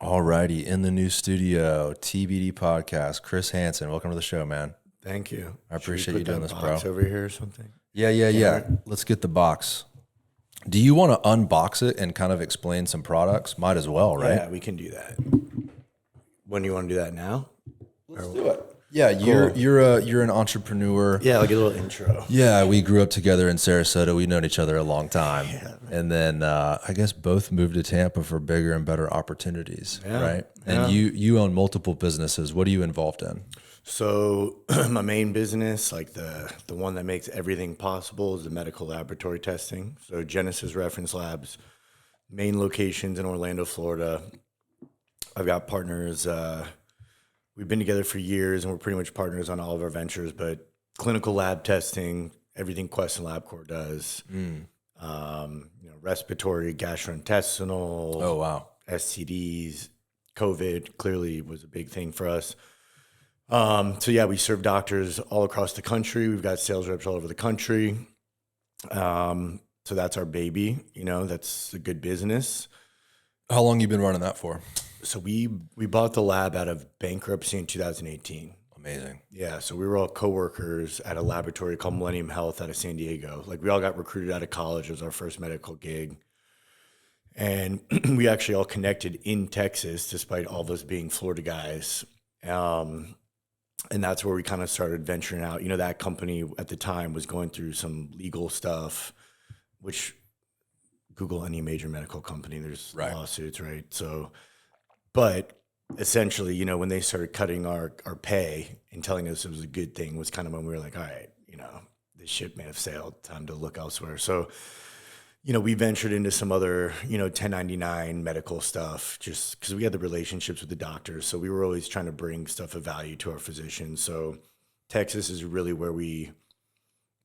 Alrighty, in the new studio, TBD podcast, Chris Hanson. Welcome to the show, man. Thank you. I appreciate you doing this, bro. Over here or something. Yeah. Let's get the box. Do you want to unbox it and kind of explain some products? Might as well, right? Yeah, we can do that. When do you want to do that now? Let's do it. Yeah, you're an entrepreneur. Yeah, like a little intro. Yeah, we grew up together in Sarasota. We've known each other a long time. Yeah, and then I guess both moved to Tampa for bigger and better opportunities, right? And you own multiple businesses. What are you involved in? So my main business, like the one that makes everything possible, is the medical laboratory testing. So Genesis Reference Labs, main locations in Orlando, Florida. I've got partners. We've been together for years, and we're pretty much partners on all of our ventures. But clinical lab testing, everything Quest and LabCorp does. Respiratory, gastrointestinal. Oh wow. STDs, COVID clearly was a big thing for us. We serve doctors all across the country. We've got sales reps all over the country. So that's our baby. That's a good business. How long you been running that for? So we bought the lab out of bankruptcy in 2018. Amazing. Yeah, so we were all coworkers at a laboratory called Millennium Health out of San Diego. Like we all got recruited out of college. It was our first medical gig. And we actually all connected in Texas, despite all of us being Florida guys. And that's where we kind of started venturing out. That company at the time was going through some legal stuff, which Google any major medical company, there's lawsuits, right? So, but essentially, when they started cutting our pay and telling us it was a good thing was kind of when we were like, all right, this ship may have sailed, time to look elsewhere. So, we ventured into some other, 1099 medical stuff just because we had the relationships with the doctors. So we were always trying to bring stuff of value to our physicians. So Texas is really where we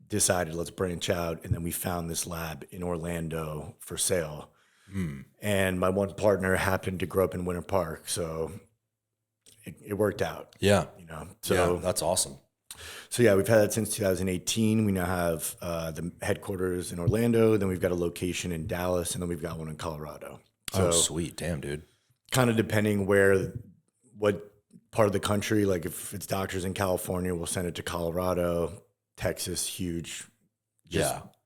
decided let's branch out. And then we found this lab in Orlando for sale. And my one partner happened to grow up in Winter Park. So it worked out. Yeah. So that's awesome. So yeah, we've had that since 2018. We now have the headquarters in Orlando. Then we've got a location in Dallas, and then we've got one in Colorado. So sweet. Damn, dude. Kind of depending what part of the country, like if it's doctors in California, we'll send it to Colorado. Texas, huge.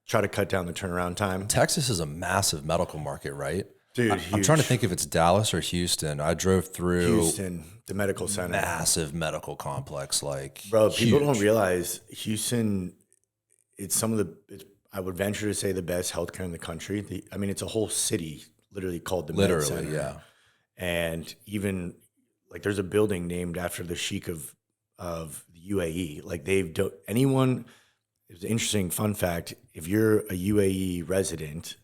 Try to cut down the turnaround time. Texas is a massive medical market, right? Dude, I'm trying to think if it's Dallas or Houston. I drove through Houston, the medical center. Massive medical complex, Bro, people don't realize Houston, I would venture to say the best healthcare in the country. It's a whole city literally called the Med Center. Yeah. And even there's a building named after the Sheikh of the UAE. It's an interesting fun fact. If you're a UAE resident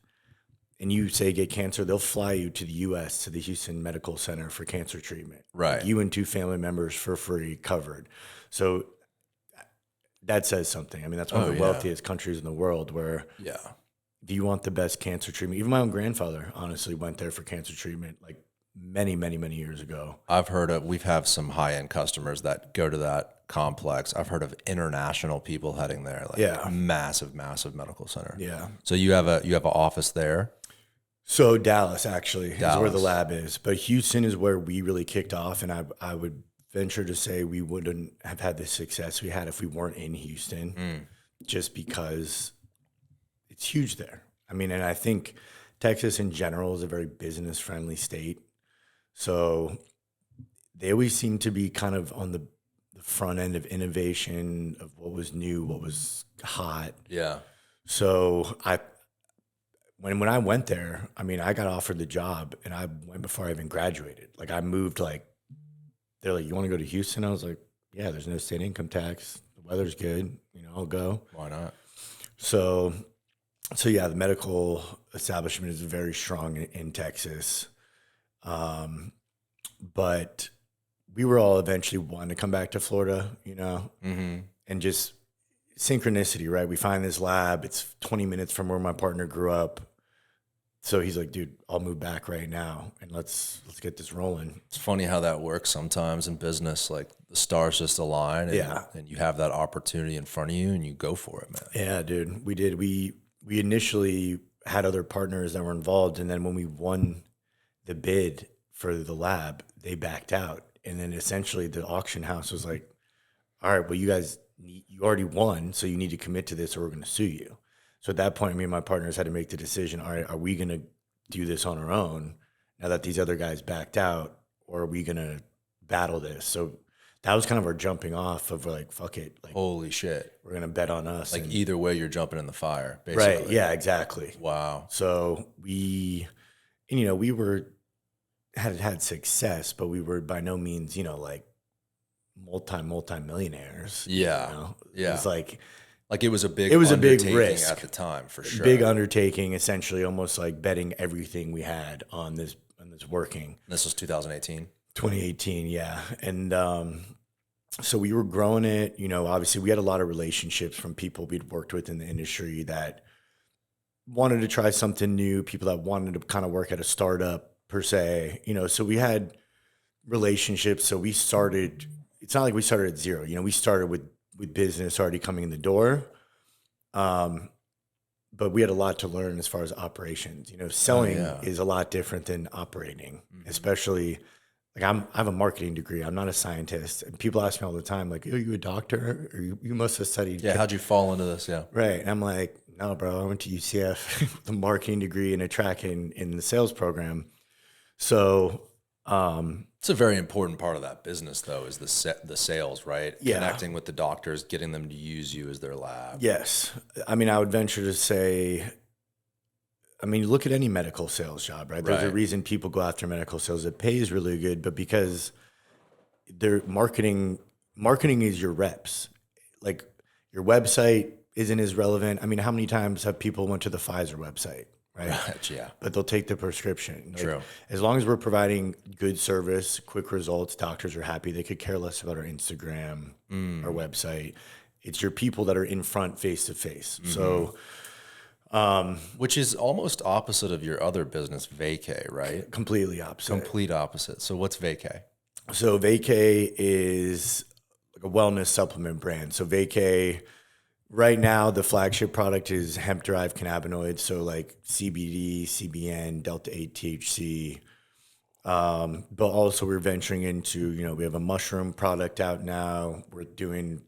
and you say get cancer, they'll fly you to the U.S. to the Houston Medical Center for cancer treatment. Right. You and 2 family members for free covered. So that says something. That's one of the wealthiest countries in the world where do you want the best cancer treatment? Even my own grandfather honestly went there for cancer treatment many, many, many years ago. We've have some high-end customers that go to that complex. I've heard of international people heading there. Massive, massive medical center. Yeah. So you have an office there? So Dallas actually is where the lab is, but Houston is where we really kicked off. And I would venture to say we wouldn't have had the success we had if we weren't in Houston, just because it's huge there. And I think Texas in general is a very business friendly state. So they always seem to be kind of on the front end of innovation, of what was new, what was hot. Yeah. So when I went there, I got offered the job and I went before I even graduated. I moved they're like, you want to go to Houston? I was like, yeah, there's no state income tax. The weather's good. I'll go. Why not? So yeah, the medical establishment is very strong in Texas. But we were all eventually wanting to come back to Florida, and just synchronicity, right? We find this lab. It's 20 minutes from where my partner grew up. So he's like, dude, I'll move back right now and let's get this rolling. It's funny how that works sometimes in business. The stars just align and you have that opportunity in front of you and you go for it, man. Yeah, dude, we did. We initially had other partners that were involved. And then when we won the bid for the lab, they backed out. And then essentially the auction house was like, all right, well, you already won, so you need to commit to this or we're going to sue you. So at that point, me and my partners had to make the decision, all right, are we going to do this on our own now that these other guys backed out, or are we going to battle this? So that was kind of our jumping off of like, fuck it. Like, holy shit. We're going to bet on us. Like either way, you're jumping in the fire, basically. Right. Yeah, exactly. Wow. So we had success, but we were by no means, like multi-millionaires. Yeah. Yeah. It was like it was a big risk at the time, for sure. Big undertaking, essentially almost like betting everything we had on this working. This was 2018. 2018, yeah. And so we were growing it, obviously we had a lot of relationships from people we'd worked with in the industry that wanted to try something new, people that wanted to kind of work at a startup per se, so we had relationships. So we started, it's not like we started at zero, we started with business already coming in the door. But we had a lot to learn as far as operations, selling is a lot different than operating, especially like I have a marketing degree. I'm not a scientist. And people ask me all the time, like, "Are you a doctor? Or you must have studied." Yeah. How'd you fall into this? Yeah. Right. And I'm like, no, bro, I went to UCF with a marketing degree and a track in the sales program. So, it's a very important part of that business, though, is the sales, right? Yeah. Connecting with the doctors, getting them to use you as their lab. Yes. I mean, I would venture to say, look at any medical sales job, right? There's a reason people go after medical sales. It pays really good, but because their marketing is your reps. Like your website isn't as relevant. How many times have people went to the Pfizer website? Right. Yeah. But they'll take the prescription. True. As long as we're providing good service, quick results, doctors are happy. They could care less about our Instagram, our website. It's your people that are in front face to face. So, which is almost opposite of your other business, VAYCAY, right? Completely opposite. Complete opposite. So what's VAYCAY? So VAYCAY is like a wellness supplement brand. So VAYCAY, right now, the flagship product is hemp-derived cannabinoids, so like CBD, CBN, delta-8 THC. But also we're venturing into, we have a mushroom product out now. We're doing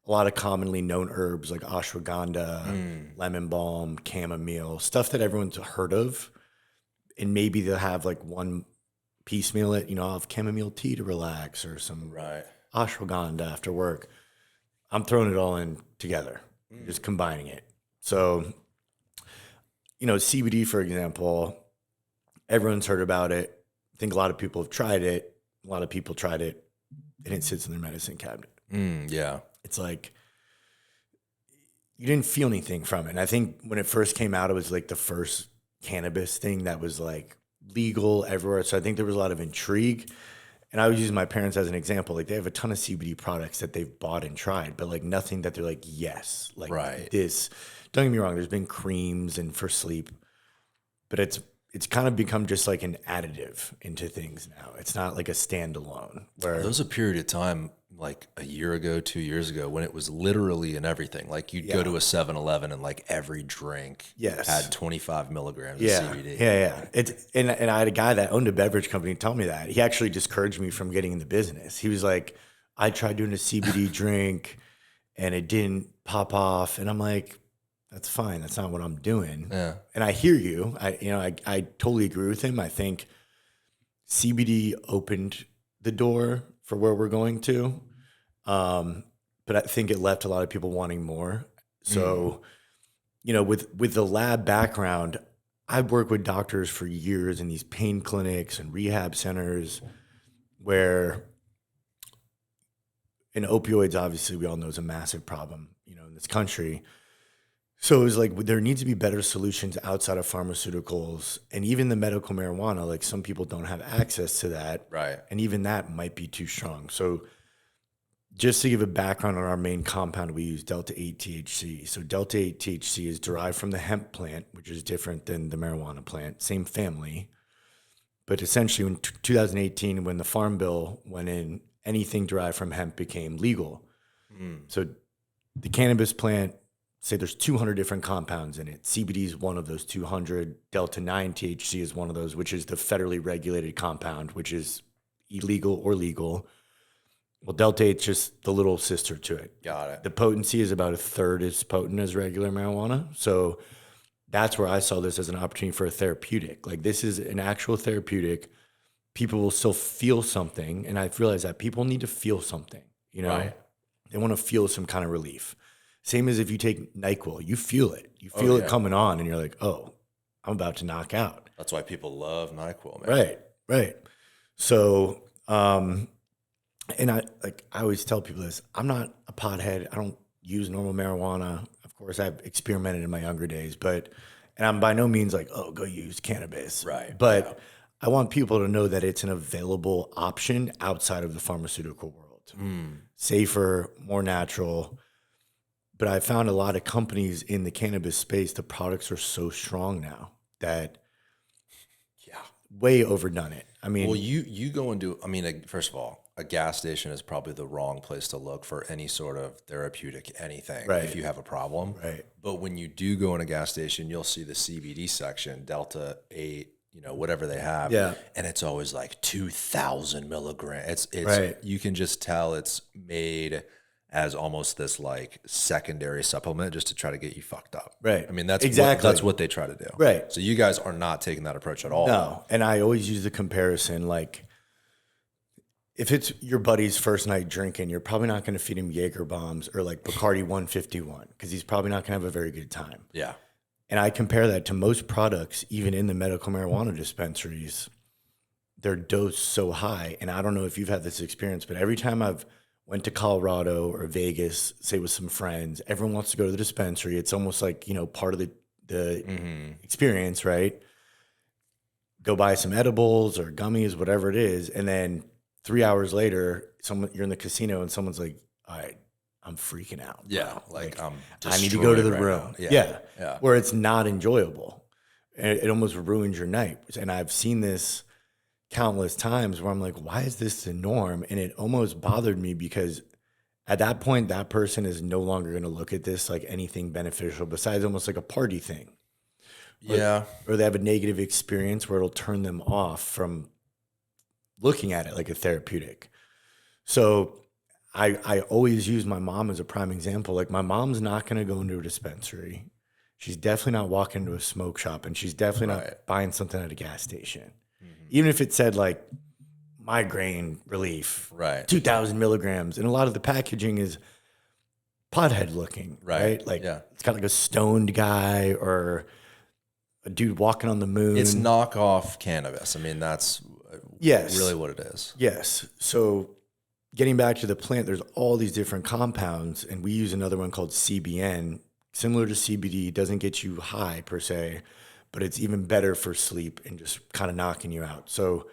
a lot of commonly known herbs like ashwagandha, lemon balm, chamomile, stuff that everyone's heard of. And maybe they'll have like one piecemeal it, I'll have chamomile tea to relax or some ashwagandha after work. I'm throwing it all in together, just combining it. So, CBD, for example, everyone's heard about it. I think a lot of people have tried it. A lot of people tried it, and it sits in their medicine cabinet. Yeah. It's like you didn't feel anything from it. And I think when it first came out, it was like the first cannabis thing that was like legal everywhere. So I think there was a lot of intrigue. And I would use my parents as an example. Like they have a ton of CBD products that they've bought and tried, but like nothing that they're like, yes, like this. Don't get me wrong. There's been creams and for sleep, but it's kind of become just like an additive into things now. It's not like a standalone. Where there was a period of time, like a year ago, 2 years ago, when it was literally in everything. Like you'd go to a 7-Eleven and like every drink had 25 milligrams of CBD. Yeah. And I had a guy that owned a beverage company tell me that. He actually discouraged me from getting in the business. He was like, I tried doing a CBD drink and it didn't pop off. And I'm like, that's fine. That's not what I'm doing. Yeah. And I hear you. I totally agree with him. I think CBD opened the door for where we're going to. But I think it left a lot of people wanting more. So, with the lab background, I've worked with doctors for years in these pain clinics and rehab centers where, and opioids, obviously, we all know is a massive problem, in this country. So it was like, there needs to be better solutions outside of pharmaceuticals and even the medical marijuana. Like some people don't have access to that. Right. And even that might be too strong. So just to give a background on our main compound, we use delta-8 THC. So delta-8 THC is derived from the hemp plant, which is different than the marijuana plant, same family. But essentially in 2018, when the Farm Bill went in, anything derived from hemp became legal. So the cannabis plant say there's 200 different compounds in it. CBD is one of those 200. Delta 9 THC is one of those, which is the federally regulated compound, which is illegal or legal. Well, Delta 8 is just the little sister to it. Got it. The potency is about a third as potent as regular marijuana. So that's where I saw this as an opportunity for a therapeutic. Like, this is an actual therapeutic. People will still feel something. And I've realized that people need to feel something, you know? Right. They want to feel some kind of relief. Same as if you take NyQuil, you feel it. You feel it coming on and you're like, oh, I'm about to knock out. That's why people love NyQuil, man. Right, right. So, and I always tell people this, I'm not a pothead. I don't use normal marijuana. Of course, I've experimented in my younger days, and I'm by no means like, oh, go use cannabis. Right. But I want people to know that it's an available option outside of the pharmaceutical world. Safer, more natural. But I found a lot of companies in the cannabis space, the products are so strong now that way overdone it. I mean, well, you go into, I mean, first of all, a gas station is probably the wrong place to look for any sort of therapeutic anything if you have a problem. Right. But when you do go in a gas station, you'll see the CBD section, Delta 8, you know, whatever they have. Yeah. And it's always like 2,000 milligrams. It's right. You can just tell it's made as almost this like secondary supplement just to try to get you fucked up. Right. I mean, that's exactly that's what they try to do. Right. So you guys are not taking that approach at all. No. And I always use the comparison, like, if it's your buddy's first night drinking, you're probably not going to feed him Jaeger bombs or like Bacardi 151 because he's probably not going to have a very good time. Yeah. And I compare that to most products, even in the medical marijuana dispensaries, they're dosed so high. And I don't know if you've had this experience, but every time I've went to Colorado or Vegas, say with some friends, everyone wants to go to the dispensary. It's almost like, you know, part of the experience, right? Go buy some edibles or gummies, whatever it is. And then 3 hours later, you're in the casino and someone's like, all right, I'm freaking out. Yeah. Like I need to go to the right room. now. Yeah. Where it's not enjoyable. And it almost ruins your night. And I've seen this countless times where I'm like, why is this the norm? And it almost bothered me because at that point, that person is no longer going to look at this like anything beneficial besides almost like a party thing. Or they have a negative experience where it'll turn them off from looking at it like a therapeutic. So I always use my mom as a prime example. Like, my mom's not going to go into a dispensary. She's definitely not walking into a smoke shop, and she's definitely not buying something at a gas station. Even if it said like migraine relief, 2,000 milligrams. And a lot of the packaging is pothead looking, right? Like it's got like a stoned guy or a dude walking on the moon. It's knockoff cannabis. I mean, that's really what it is. Yes. So getting back to the plant, there's all these different compounds, and we use another one called CBN, similar to CBD, doesn't get you high per se, but it's even better for sleep and just kind of knocking you out. So,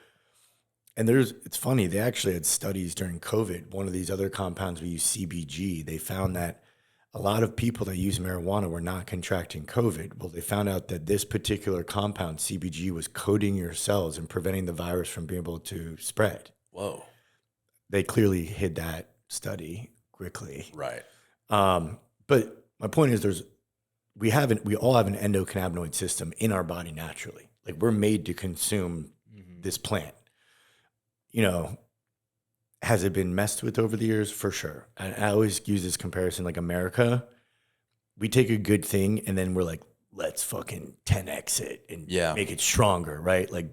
and it's funny, they actually had studies during COVID. One of these other compounds, we use CBG. They found that a lot of people that use marijuana were not contracting COVID. Well, they found out that this particular compound, CBG, was coating your cells and preventing the virus from being able to spread. Whoa. They clearly hid that study quickly. Right. But my point is we all have an endocannabinoid system in our body naturally. Like, we're made to consume this plant. You know, has it been messed with over the years? For sure. I always use this comparison, like America, we take a good thing and then we're like, let's fucking 10X it and make it stronger, right? Like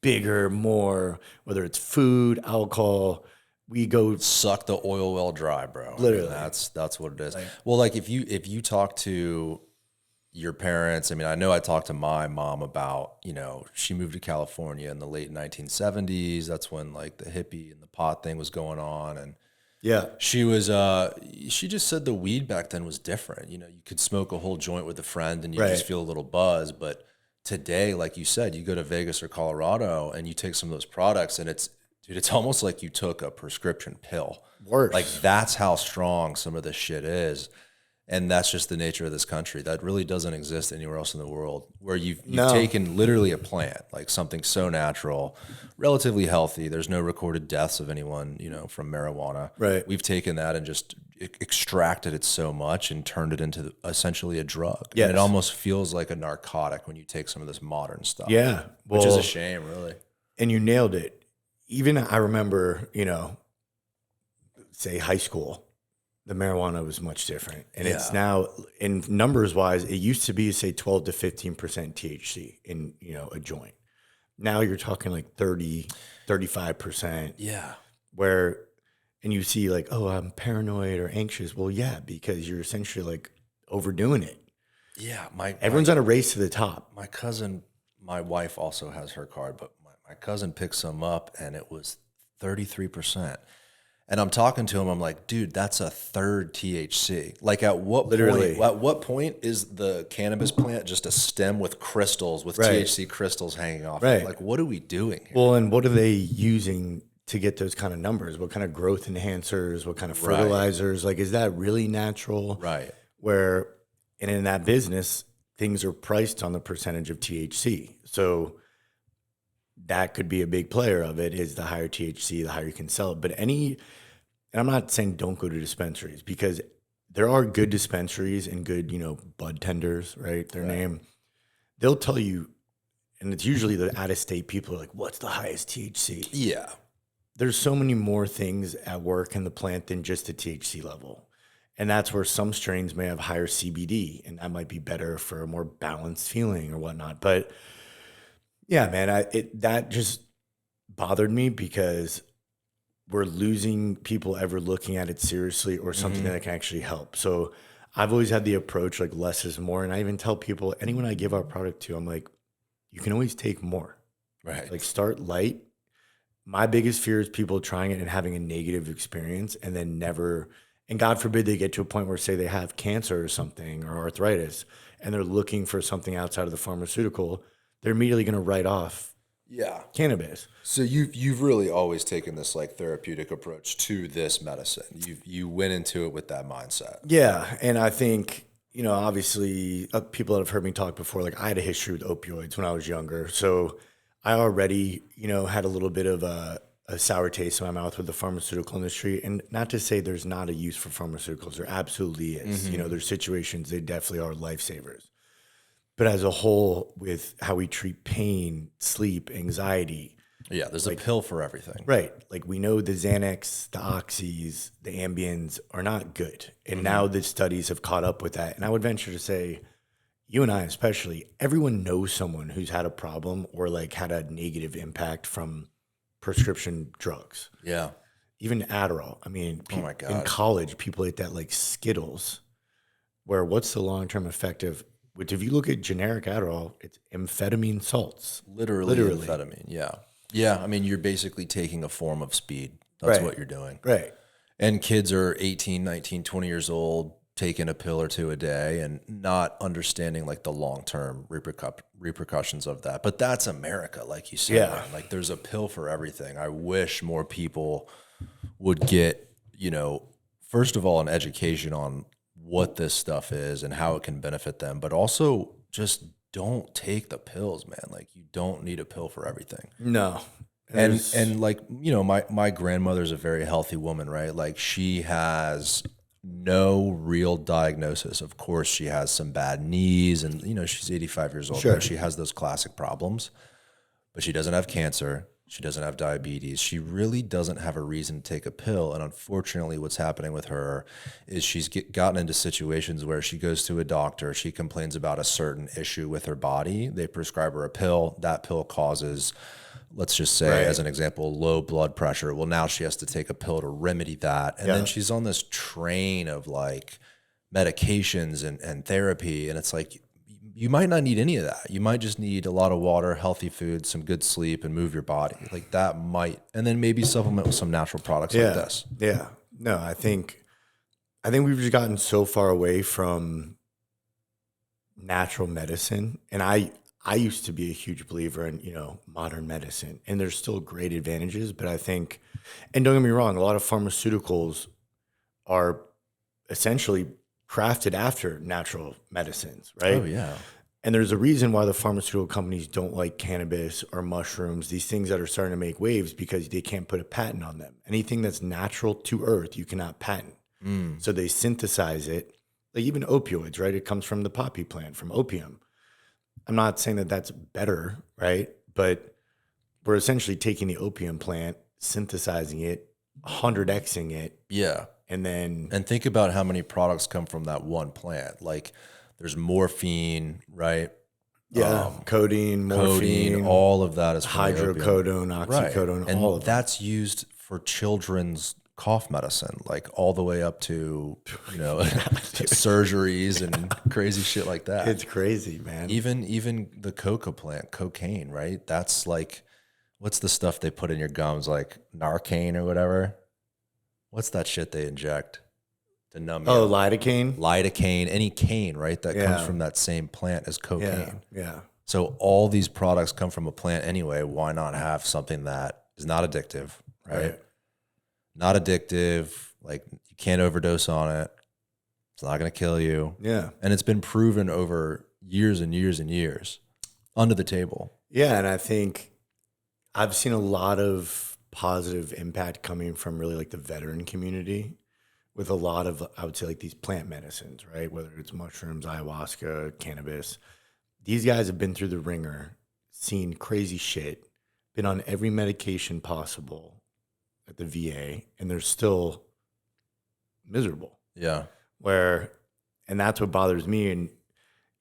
bigger, more, whether it's food, alcohol, we go suck the oil well dry, bro. Literally. I mean, that's what it is. Well, like if you talk to your parents, I mean, I know I talked to my mom about, you know, she moved to California in the late 1970s. That's when like the hippie and the pot thing was going on. And she was, she just said the weed back then was different. You know, you could smoke a whole joint with a friend and you just feel a little buzz. But today, like you said, you go to Vegas or Colorado and you take some of those products and it's almost like you took a prescription pill. Worse. Like that's how strong some of this shit is. And that's just the nature of this country. That really doesn't exist anywhere else in the world, where you've No. taken literally a plant, like something so natural, relatively healthy. There's no recorded deaths of anyone, from marijuana. Right. We've taken that and just extracted it so much and turned it into essentially a drug. Yes. And it almost feels like a narcotic when you take some of this modern stuff. Yeah. Well, which is a shame, really. And you nailed it. Even I remember, say high school, the marijuana was much different. And it's now, in numbers wise, it used to be, say, 12 to 15% THC in, a joint. Now you're talking like 30, 35%. Yeah. And you see like, oh, I'm paranoid or anxious. Well, yeah, because you're essentially like overdoing it. Yeah. Everyone's on a race to the top. My cousin, my wife also has her card, but my cousin picked some up and it was 33%. And I'm talking to him. I'm like, dude, that's a third THC. Like, at what point is the cannabis plant just a stem with crystals, with THC crystals hanging off? Right. Like, what are we doing here? Well, and what are they using to get those kind of numbers? What kind of growth enhancers? What kind of fertilizers? Like, is that really natural? Right. And in that business, things are priced on the percentage of THC. So that could be a big player of it, is the higher THC, the higher you can sell it. But and I'm not saying don't go to dispensaries, because there are good dispensaries and good, bud tenders, right? Their name, they'll tell you, and it's usually the out-of-state people are like, what's the highest THC? Yeah. There's so many more things at work in the plant than just the THC level. And that's where some strains may have higher CBD, and that might be better for a more balanced feeling or whatnot. But yeah, man, that just bothered me, because we're losing people ever looking at it seriously or something that can actually help. So I've always had the approach like less is more. And I even tell people, anyone I give our product to, I'm like, you can always take more. Right. Like, start light. My biggest fear is people trying it and having a negative experience and then never, and God forbid they get to a point where, say, they have cancer or something or arthritis and they're looking for something outside of the pharmaceutical. They're immediately going to write off cannabis. So you've really always taken this like therapeutic approach to this medicine. You went into it with that mindset. Yeah, and I think, obviously people that have heard me talk before, like, I had a history with opioids when I was younger. So I already, had a little bit of a sour taste in my mouth with the pharmaceutical industry. And not to say there's not a use for pharmaceuticals. There absolutely is. There's situations, they definitely are lifesavers. But as a whole, with how we treat pain, sleep, anxiety. Yeah, there's a pill for everything. Right. Like, we know the Xanax, the Oxys, the Ambiens are not good. And now the studies have caught up with that. And I would venture to say, you and I especially, everyone knows someone who's had a problem or like had a negative impact from prescription drugs. Yeah. Even Adderall. I mean, Oh my God. in college, people ate that like Skittles, where what's the long-term effect of, which, if you look at generic Adderall, it's amphetamine salts. Literally amphetamine. Yeah. Yeah. I mean, you're basically taking a form of speed. That's what you're doing. Right. And kids are 18, 19, 20 years old, taking a pill or two a day and not understanding like the long-term repercussions of that. But that's America, like you said. Yeah. Man. Like, there's a pill for everything. I wish more people would get, first of all, an education on what this stuff is and how it can benefit them, but also just don't take the pills, man. Like, you don't need a pill for everything. No. And like, my grandmother's a very healthy woman, right? Like, she has no real diagnosis. Of course, she has some bad knees and, she's 85 years old. Sure. She has those classic problems, but she doesn't have cancer. She doesn't have diabetes. She really doesn't have a reason to take a pill. And unfortunately, what's happening with her is she's gotten into situations where she goes to a doctor. She complains about a certain issue with her body. They prescribe her a pill. That pill causes, let's just say, as an example, low blood pressure. Well, now she has to take a pill to remedy that. And then she's on this train of like medications and therapy. And it's like, you might not need any of that. You might just need a lot of water, healthy food, some good sleep, and move your body. Like, that might, and then maybe supplement with some natural products like this. Yeah. No, I think we've just gotten so far away from natural medicine. And I used to be a huge believer in, modern medicine, and there's still great advantages, but I think, and don't get me wrong, a lot of pharmaceuticals are essentially crafted after natural medicines, right? Oh yeah. And there's a reason why the pharmaceutical companies don't like cannabis or mushrooms, these things that are starting to make waves, because they can't put a patent on them. Anything that's natural to earth, you cannot patent. So they synthesize it. Like even opioids, right? It comes from the poppy plant, from opium. I'm not saying that that's better, right? But we're essentially taking the opium plant, synthesizing it, 100xing it, Yeah. and then And think about how many products come from that one plant. Like there's morphine, right? codeine, morphine, all of that is from the opium. hydrocodone, Right. oxycodone, And all of that. that's used for children's cough medicine, like all the way up to, surgeries and crazy shit like that. It's crazy, man. Even the coca plant, cocaine, right? That's like, what's the stuff they put in your gums, like Narcan or whatever? What's that shit they inject to numb you? Oh, lidocaine? Lidocaine, any cane, right? That comes from that same plant as cocaine. Yeah. So all these products come from a plant anyway. Why not have something that is not addictive, right? Not addictive. Like you can't overdose on it. It's not going to kill you. Yeah. And it's been proven over years and years and years under the table. Yeah. And I think I've seen a lot of positive impact coming from really like the veteran community with a lot of, I would say, like these plant medicines, right? Whether it's mushrooms, ayahuasca, cannabis. These guys have been through the ringer, seen crazy shit, been on every medication possible at the VA, and they're still miserable. Yeah. And that's what bothers me. And,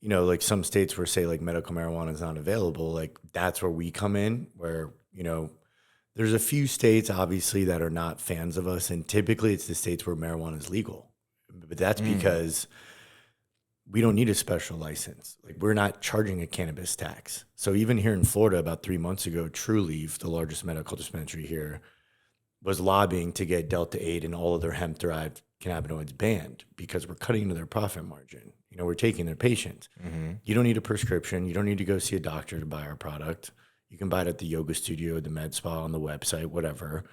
like some states where say like medical marijuana is not available, like that's where we come in, where, there's a few states obviously that are not fans of us. And typically it's the states where marijuana is legal, but that's because we don't need a special license. Like we're not charging a cannabis tax. So even here in Florida, about 3 months ago, True Leaf, the largest medical dispensary here, was lobbying to get Delta 8 and all of their hemp-derived cannabinoids banned because we're cutting into their profit margin. We're taking their patients. You don't need a prescription. You don't need to go see a doctor to buy our product. You can buy it at the yoga studio, the med spa, on the website, whatever.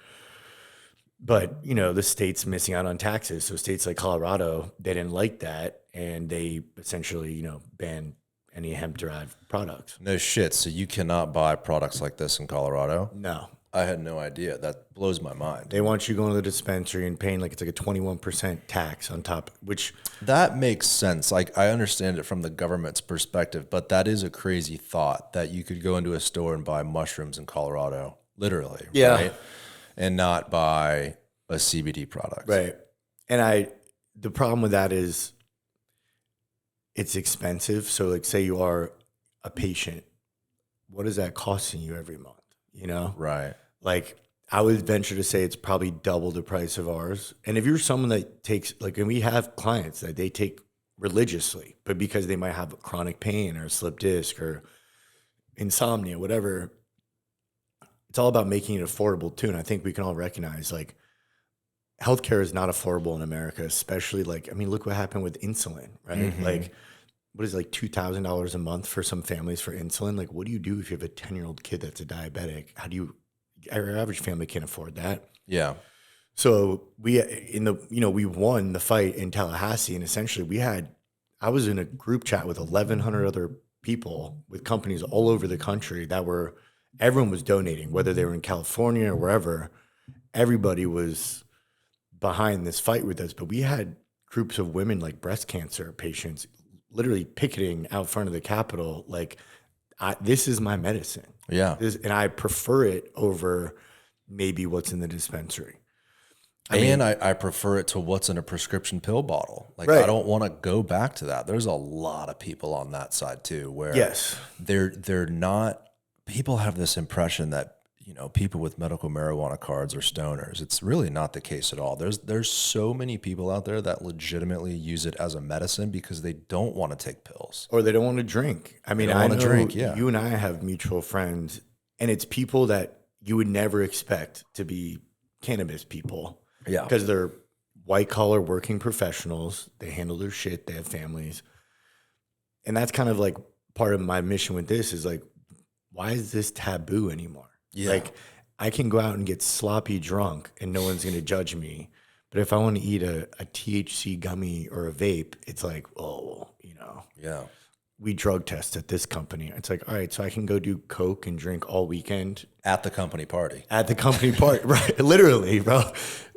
But, the state's missing out on taxes. So states like Colorado, they didn't like that. And they essentially, banned any hemp-derived products. No shit. So you cannot buy products like this in Colorado? No. I had no idea. That blows my mind. They want you going to the dispensary and paying it's like a 21% tax on top, which... That makes sense. Like I understand it from the government's perspective, but that is a crazy thought that you could go into a store and buy mushrooms in Colorado, literally, right? And not buy a CBD product. Right. And the problem with that is it's expensive. So like say you are a patient, what is that costing you every month? Right. Like I would venture to say it's probably double the price of ours. And if you're someone that takes, and we have clients that they take religiously, but because they might have a chronic pain or a slip disc or insomnia, whatever, it's all about making it affordable too. And I think we can all recognize healthcare is not affordable in America, especially look what happened with insulin, right? What is it, $2,000 a month for some families for insulin? Like, what do you do if you have a 10-year-old kid that's a diabetic? Our average family can't afford that. Yeah. So we won the fight in Tallahassee, and essentially I was in a group chat with 1,100 other people with companies all over the country everyone was donating, whether they were in California or wherever. Everybody was behind this fight with us, but we had groups of women like breast cancer patients literally picketing out front of the Capitol, this is my medicine. Yeah. And I prefer it over maybe what's in the dispensary. I prefer it to what's in a prescription pill bottle. I don't want to go back to that. There's a lot of people on that side too, where they're not, people have this impression that, people with medical marijuana cards are stoners. It's really not the case at all. There's so many people out there that legitimately use it as a medicine because they don't want to take pills. Or they don't want to drink. I know you and I have mutual friends, and it's people that you would never expect to be cannabis people. Yeah. Because they're white collar working professionals. They handle their shit. They have families. And that's kind of part of my mission with this is why is this taboo anymore? Yeah. I can go out and get sloppy drunk and no one's going to judge me. But if I want to eat a THC gummy or a vape, it's like, oh, Yeah. we drug test at this company. It's like, all right, so I can go do coke and drink all weekend At the company party. at the company party, right? Literally, bro.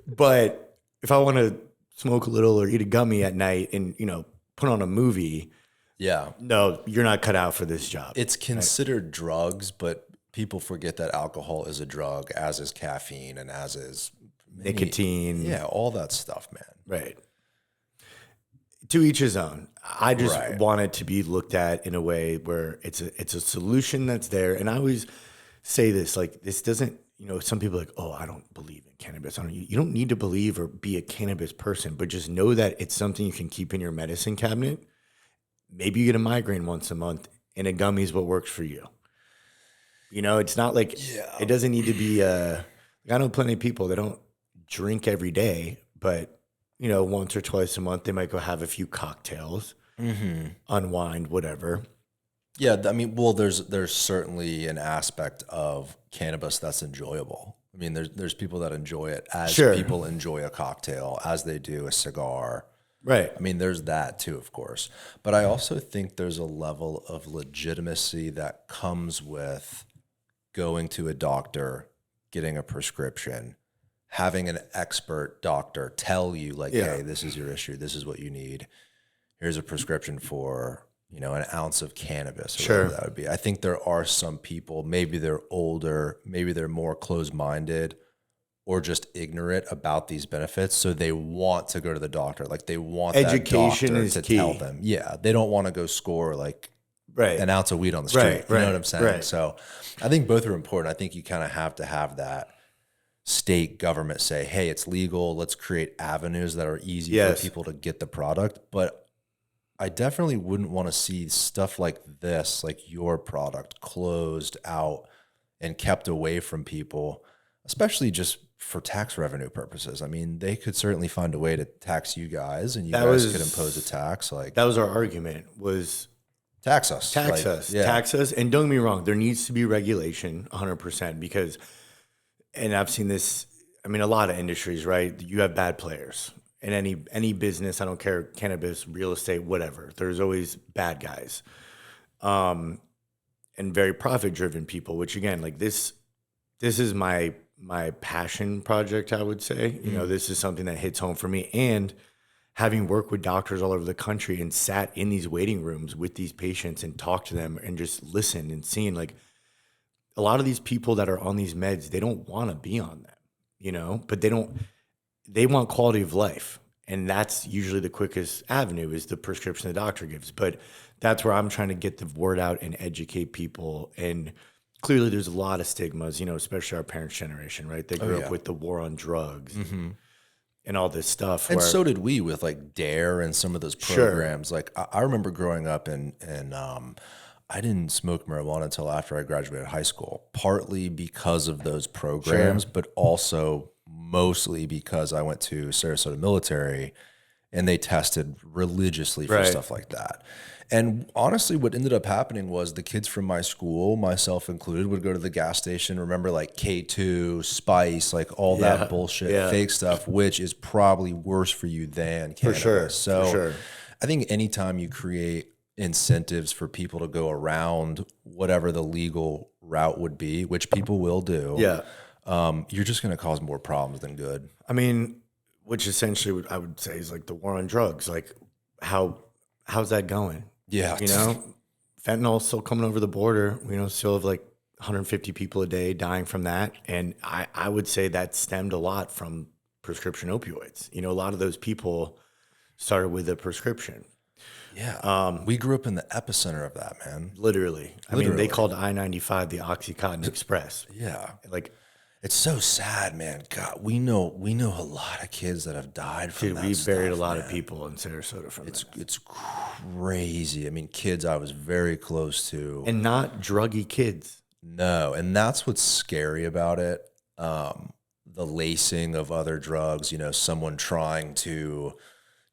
But if I want to smoke a little or eat a gummy at night and, put on a movie, Yeah. no, you're not cut out for this job. It's considered drugs, but people forget that alcohol is a drug, as is caffeine and as is Nicotine. Yeah, all that stuff, man. Right. To each his own. I just Right. want it to be looked at in a way where it's a solution that's there. And I always say this, like, this doesn't, some people are like, oh, I don't believe in cannabis. You don't need to believe or be a cannabis person, but just know that it's something you can keep in your medicine cabinet. Maybe you get a migraine once a month and a gummy is what works for you. It's not like it doesn't need to be I know plenty of people that don't drink every day, but once or twice a month they might go have a few cocktails, unwind, whatever. Yeah, I mean, well, there's certainly an aspect of cannabis that's enjoyable. I mean, there's people that enjoy it as people enjoy a cocktail, as they do a cigar. Right. I mean, there's that too, of course. But I also think there's a level of legitimacy that comes with going to a doctor, getting a prescription, having an expert doctor tell you, like, hey, this is your issue. This is what you need. Here's a prescription for, an ounce of cannabis, or whatever that would be. I think there are some people, maybe they're older, maybe they're more closed-minded or just ignorant about these benefits. So they want to go to the doctor. Like, they want education that is doctor to key. tell them. Yeah. They don't want to go score like Right. an ounce of weed on the street. Right, You know what I'm saying? right. So I think both are important. I think you kind of have to have that state government say, hey, it's legal. Let's create avenues that are easy for people to get the product. But I definitely wouldn't want to see stuff like this, like your product, closed out and kept away from people, especially just for tax revenue purposes. I mean, they could certainly find a way to tax you guys, and you guys could impose a tax. Like, that was our argument, was tax us. tax us. And don't get me wrong, there needs to be regulation 100%, because, and I've seen this, I mean, a lot of industries, right? You have bad players in any business. I don't care, cannabis, real estate, whatever. There's always bad guys, and very profit driven people. Which, again, like this is my passion project. I would say, this is something that hits home for me. And having worked with doctors all over the country and sat in these waiting rooms with these patients and talked to them and just listened and seeing, like, a lot of these people that are on these meds, they don't want to be on them, but they want quality of life. And that's usually the quickest avenue, is the prescription the doctor gives. But that's where I'm trying to get the word out and educate people. And clearly there's a lot of stigmas, especially our parents' generation, right? They grew up with the war on drugs and all this stuff. And so did we with like DARE and some of those programs. Like I remember growing up and I didn't smoke marijuana until after I graduated high school, partly because of those programs, but also mostly because I went to Sarasota Military and they tested religiously for stuff like that. And honestly, what ended up happening was the kids from my school, myself included, would go to the gas station, remember like K2, Spice, like all that bullshit, fake stuff, which is probably worse for you than cannabis. For sure. I think anytime you create incentives for people to go around whatever the legal route would be, which people will do, you're just going to cause more problems than good. I mean, which essentially I would say is like the war on drugs. Like, how's that going? Yeah. Fentanyl still coming over the border. Still have like 150 people a day dying from that. And I would say that stemmed a lot from prescription opioids. A lot of those people started with a prescription. Yeah. We grew up in the epicenter of that, man. Literally. I mean, they called I-95 the Oxycontin Express. Yeah. Like, it's so sad, man. God, we know a lot of kids that have died from that. We buried a lot of people in Sarasota from that. It's crazy. I mean, kids I was very close to. And not druggy kids. No, and that's what's scary about it. The lacing of other drugs, someone trying to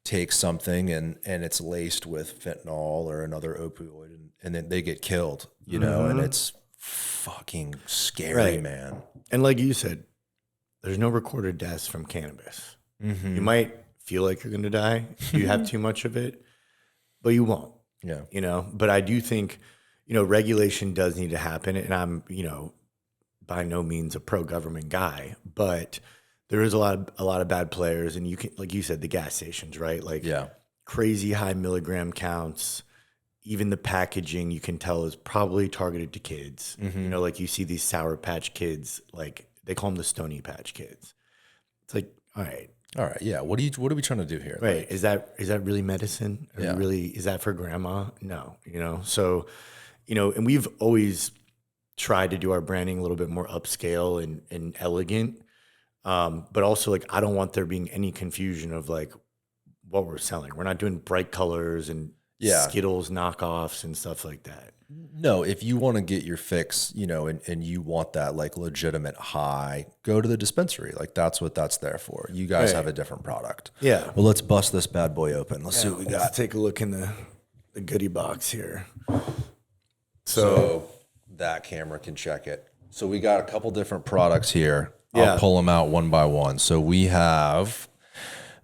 take something and it's laced with fentanyl or another opioid and then they get killed, and it's fucking scary, man. And like you said, there's no recorded deaths from cannabis. You might feel like you're going to die if you have too much of it, but you won't. Yeah. You know, but I do think, you know, regulation does need to happen. And I'm, you know, by no means a pro-government guy, but there is a lot of bad players. And you can, like you said, the gas stations, right? Like crazy high milligram counts. Even the packaging, you can tell, is probably targeted to kids. You know, like you see these Sour Patch Kids, like they call them the Stony Patch Kids. It's like, all right. Yeah. What are we trying to do here? Right. Like, Is that really medicine? Is that for grandma? No, you know? So, you know, and we've always tried to do our branding a little bit more upscale and elegant. But also, like, I don't want there being any confusion of like what we're selling. We're not doing bright colors and Skittles knockoffs and stuff like that. No, if you want to get your fix, you know, and you want that like legitimate high, go to the dispensary. Like that's what that's there for. You guys have a different product. Yeah. Well, let's bust this bad boy open. Let's see what we got. Let's take a look in the goodie box here. So that camera can check it. So we got a couple different products here. I'll pull them out one by one. So we have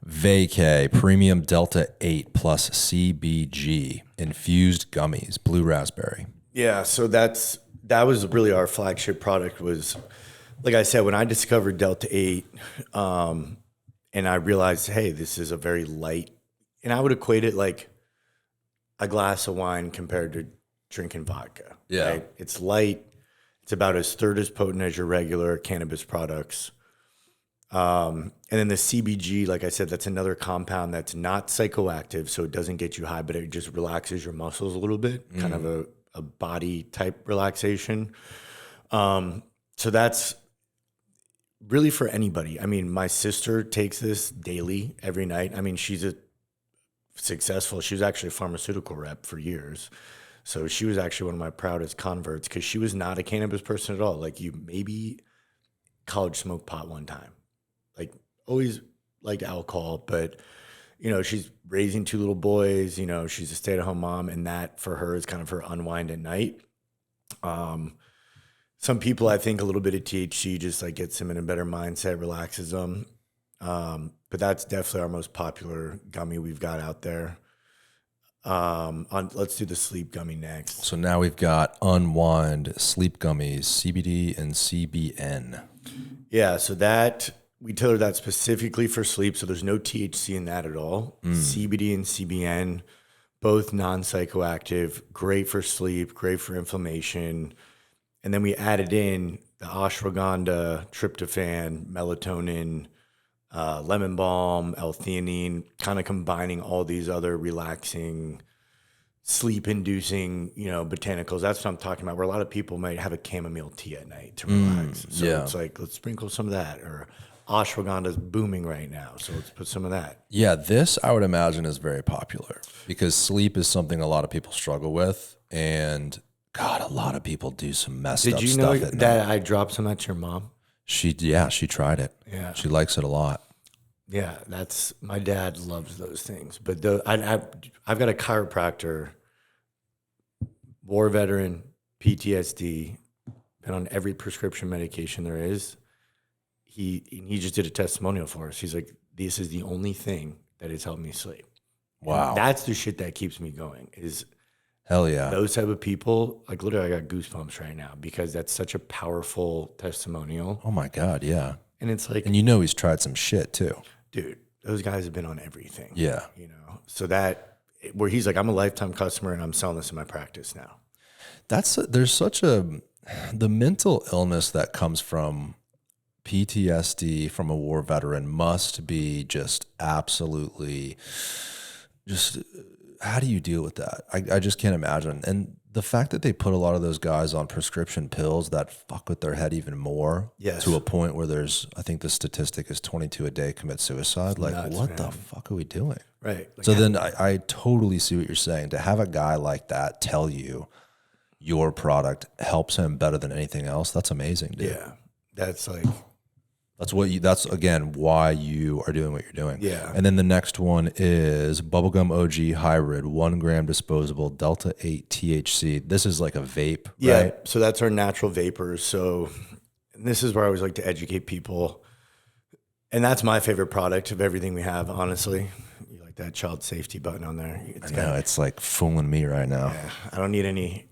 VAYCAY Premium Delta 8 plus CBG infused gummies, blue raspberry. Yeah, so that was really our flagship product. Was, like I said, when I discovered Delta 8, and I realized, hey, this is a very light, and I would equate it like a glass of wine compared to drinking vodka. Yeah. Right? It's light. It's about as third as potent as your regular cannabis products. And then the CBG, like I said, that's another compound that's not psychoactive, so it doesn't get you high, but it just relaxes your muscles a little bit, kind of a body type relaxation. So that's really for anybody. I mean, my sister takes this daily, every night. I mean, she's she was actually a pharmaceutical rep for years. So she was actually one of my proudest converts because she was not a cannabis person at all. Like you maybe college smoked pot one time. Like always liked alcohol, but you know, she's raising two little boys, you know, she's a stay-at-home mom, and that for her is kind of her unwind at night. Some people, I think a little bit of THC just like gets them in a better mindset, relaxes them. But that's definitely our most popular gummy we've got out there. Let's do the sleep gummy next. So now we've got Unwind sleep gummies, CBD and CBN. Yeah, so that we tailor that specifically for sleep, so there's no THC in that at all. CBD and CBN, both non-psychoactive, great for sleep, great for inflammation. And then we added in the ashwagandha, tryptophan, melatonin, lemon balm, L-theanine, kind of combining all these other relaxing, sleep-inducing, you know, botanicals. That's what I'm talking about, where a lot of people might have a chamomile tea at night to relax. So it's like, let's sprinkle some of that. Or ashwagandha is booming right now, so let's put some of that. Yeah, this I would imagine is very popular because sleep is something a lot of people struggle with, and God, a lot of people do some messed up stuff. Did you know that I dropped some at your mom? She tried it. Yeah, she likes it a lot. Yeah, that's my dad loves those things. But I've got a chiropractor, war veteran, PTSD, been on every prescription medication there is. He just did a testimonial for us. He's like, this is the only thing that has helped me sleep. Wow. And that's the shit that keeps me going is hell yeah. Those type of people, like literally I got goosebumps right now because that's such a powerful testimonial. Oh my God. Yeah. And it's like, and you know, he's tried some shit too. Dude, those guys have been on everything. Yeah. You know, so that where he's like, I'm a lifetime customer and I'm selling this in my practice now. There's such the mental illness that comes from PTSD from a war veteran must be just absolutely how do you deal with that? I just can't imagine. And the fact that they put a lot of those guys on prescription pills that fuck with their head even more to a point where I think the statistic is 22 a day commit suicide. Like, nuts, what the fuck are we doing? Right. Like, so then I totally see what you're saying. To have a guy like that tell you your product helps him better than anything else, that's amazing, dude. Yeah. That's again why you are doing what you're doing. Yeah. And then the next one is Bubblegum OG Hybrid, 1 gram disposable, Delta 8 THC. This is like a vape, yeah, right? So that's our natural vapors. So this is where I always like to educate people. And that's my favorite product of everything we have, honestly. You like that child safety button on there? I know, it's like fooling me right now. Yeah, I don't need any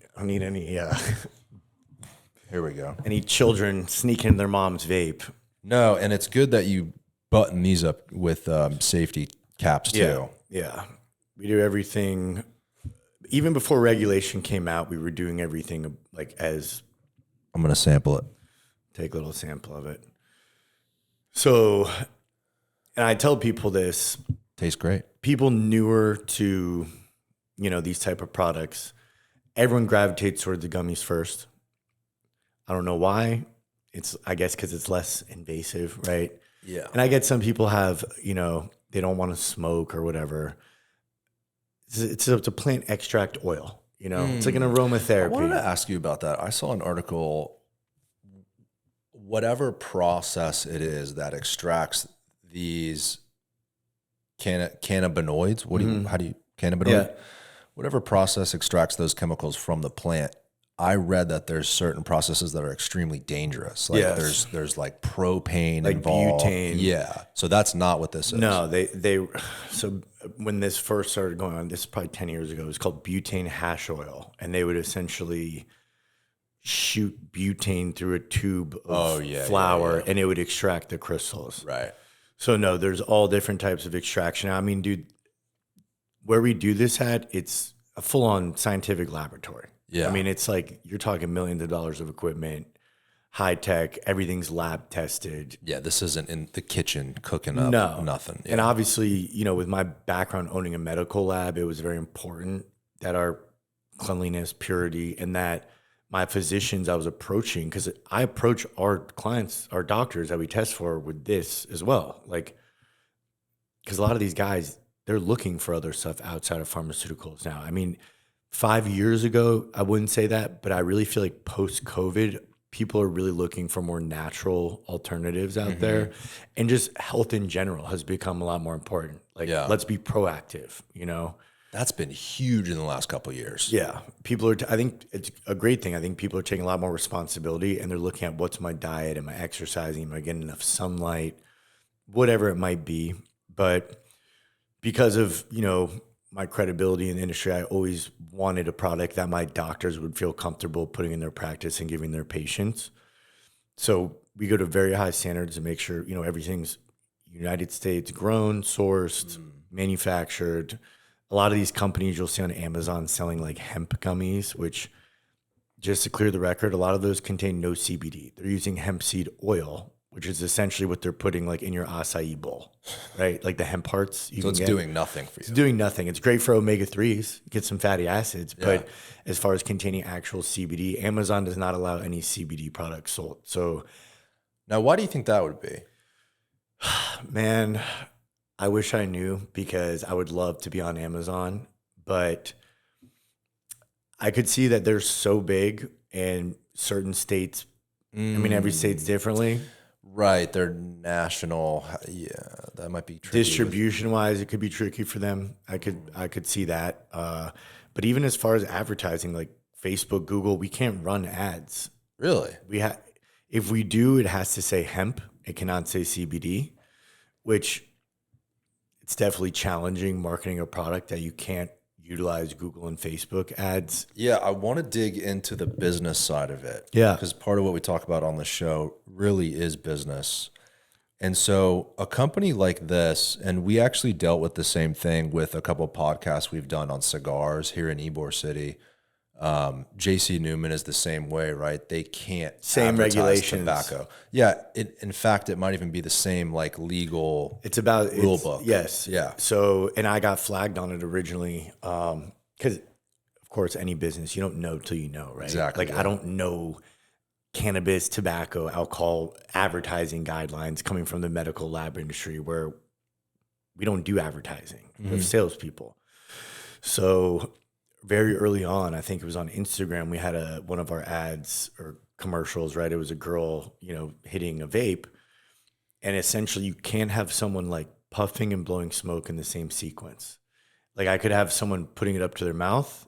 Here we go. any children sneaking in their mom's vape. No, and it's good that you button these up with safety caps too. Yeah. We do everything. Even before regulation came out, we were doing everything like as. I'm going to sample it. Take a little sample of it. So, and I tell people this. Tastes great. People newer to, these type of products, everyone gravitates towards the gummies first. I don't know why. I guess because it's less invasive, right? Yeah. And I get some people have, they don't want to smoke or whatever. It's a plant extract oil, It's like an aromatherapy. I wanted to ask you about that. I saw an article, whatever process it is that extracts these cannabinoids, cannabinoid? Yeah. Whatever process extracts those chemicals from the plant, I read that there's certain processes that are extremely dangerous. Like there's like propane like involved. butane. Yeah. So that's not what this is. No, so when this first started going on, this is probably 10 years ago, it was called butane hash oil. And they would essentially shoot butane through a tube of flour and it would extract the crystals. Right. So no, there's all different types of extraction. I mean, dude, where we do this at, it's a full-on scientific laboratory. Yeah. I mean, it's like you're talking millions of dollars of equipment, high tech, everything's lab tested. Yeah, this isn't in the kitchen cooking up nothing. Yeah. And obviously, with my background owning a medical lab, it was very important that our cleanliness, purity, and that my physicians I was approaching, because I approach our clients, our doctors that we test for with this as well. Like, because a lot of these guys, they're looking for other stuff outside of pharmaceuticals now. I mean, 5 years ago, I wouldn't say that, but I really feel like post-COVID, people are really looking for more natural alternatives out there. And just health in general has become a lot more important. Like, let's be proactive, That's been huge in the last couple of years. Yeah. People are, I think it's a great thing. I think people are taking a lot more responsibility and they're looking at what's my diet, am I exercising, am I getting enough sunlight, whatever it might be. But because of, my credibility in the industry, I always wanted a product that my doctors would feel comfortable putting in their practice and giving their patients. So we go to very high standards to make sure, everything's United States grown, sourced, manufactured. A lot of these companies you'll see on Amazon selling like hemp gummies, which, just to clear the record, a lot of those contain no CBD. They're using hemp seed oil, which is essentially what they're putting like in your acai bowl, right? Like the hemp hearts. So it's doing nothing for you. It's doing nothing. It's great for omega-3s, get some fatty acids. But as far as containing actual CBD, Amazon does not allow any CBD products sold. So now, why do you think that would be? Man, I wish I knew, because I would love to be on Amazon, but I could see that they're so big and certain states, I mean, every state's differently. Right. They're national. Yeah, that might be tricky. Distribution wise, it could be tricky for them. I could see that. But even as far as advertising, like Facebook, Google, we can't run ads. Really? If we do, it has to say hemp. It cannot say CBD, which it's definitely challenging marketing a product that you can't utilize Google and Facebook ads. Yeah, I want to dig into the business side of it. Yeah. Because part of what we talk about on the show really is business. And so a company like this, and we actually dealt with the same thing with a couple of podcasts we've done on cigars here in Ybor City. JC Newman is the same way, right? They can't same regulations. Tobacco. Yeah. In fact, it might even be the same like legal rule book. Yes. Yeah. So, and I got flagged on it originally because, of course, any business, you don't know till you know, right? Exactly. Like I don't know cannabis, tobacco, alcohol, advertising guidelines coming from the medical lab industry where we don't do advertising. We have salespeople. So very early on, I think it was on Instagram, we had one of our ads or commercials, right? It was a girl, hitting a vape. And essentially you can't have someone like puffing and blowing smoke in the same sequence. Like I could have someone putting it up to their mouth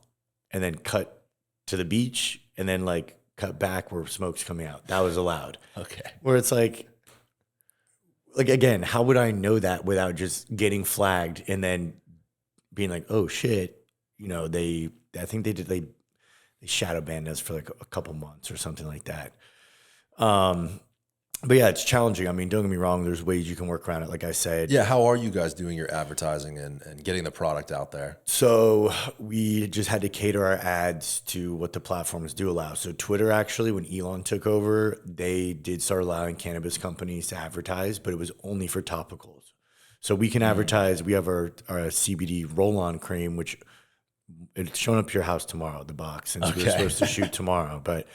and then cut to the beach and then like cut back where smoke's coming out. That was allowed. Okay. Where it's like like, again, how would I know that without just getting flagged and then being like, oh shit, you know, I think they shadow banned us for like a couple months or something like that. But yeah, it's challenging. I mean, don't get me wrong. There's ways you can work around it. Like I said. Yeah. How are you guys doing your advertising and getting the product out there? So we just had to cater our ads to what the platforms do allow. So Twitter, actually, when Elon took over, they did start allowing cannabis companies to advertise, but it was only for topicals. So we can advertise. We have our CBD roll-on cream, which it's showing up to your house tomorrow, the box, since we were supposed to shoot tomorrow. But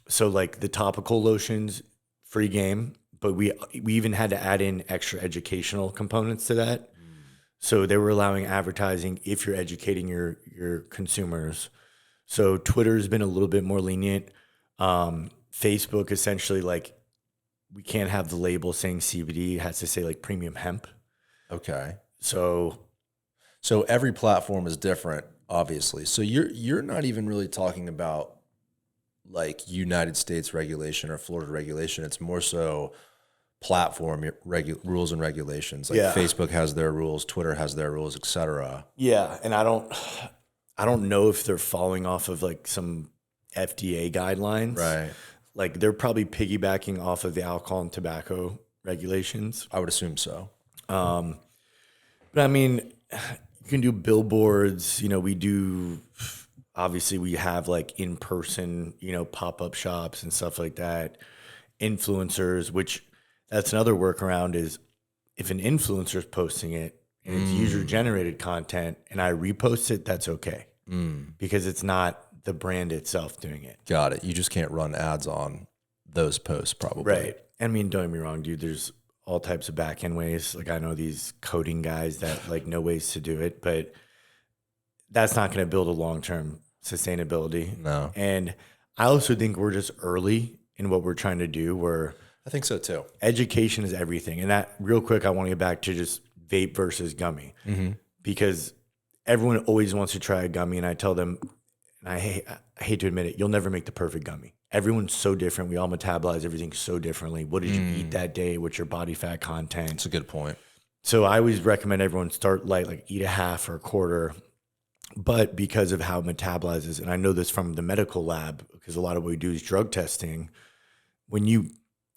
so like the topical lotions, free game, but we even had to add in extra educational components to that. So they were allowing advertising if you're educating your consumers. So Twitter's been a little bit more lenient. Facebook, essentially, like, we can't have the label saying CBD. It has to say like premium hemp. Okay. So every platform is different, obviously. So you're not even really talking about like United States regulation or Florida regulation. It's more so platform rules and regulations. Like Facebook has their rules, Twitter has their rules, etc. Yeah, and I don't know if they're following off of like some FDA guidelines. Right. Like they're probably piggybacking off of the alcohol and tobacco regulations. I would assume so. But I mean, you can do billboards. You know, we do. Obviously, we have like in-person, you know, pop-up shops and stuff like that. Influencers, which that's another workaround, is if an influencer is posting it and it's user-generated content and I repost it, that's okay because it's not the brand itself doing it. Got it. You just can't run ads on those posts, probably. Right. I mean, don't get me wrong, dude. There's all types of back-end ways. Like I know these coding guys that like know ways to do it, but that's not going to build a long-term sustainability. No. And I also think we're just early in what we're trying to do, where I think so too. Education is everything. And that, real quick, I want to get back to just vape versus gummy, because everyone always wants to try a gummy. And I tell them, and I hate to admit it, you'll never make the perfect gummy. Everyone's so different. We all metabolize everything so differently. What did you eat that day? What's your body fat content? That's a good point. So I always recommend everyone start light, like eat a half or a quarter. But because of how it metabolizes, and I know this from the medical lab, because a lot of what we do is drug testing, when you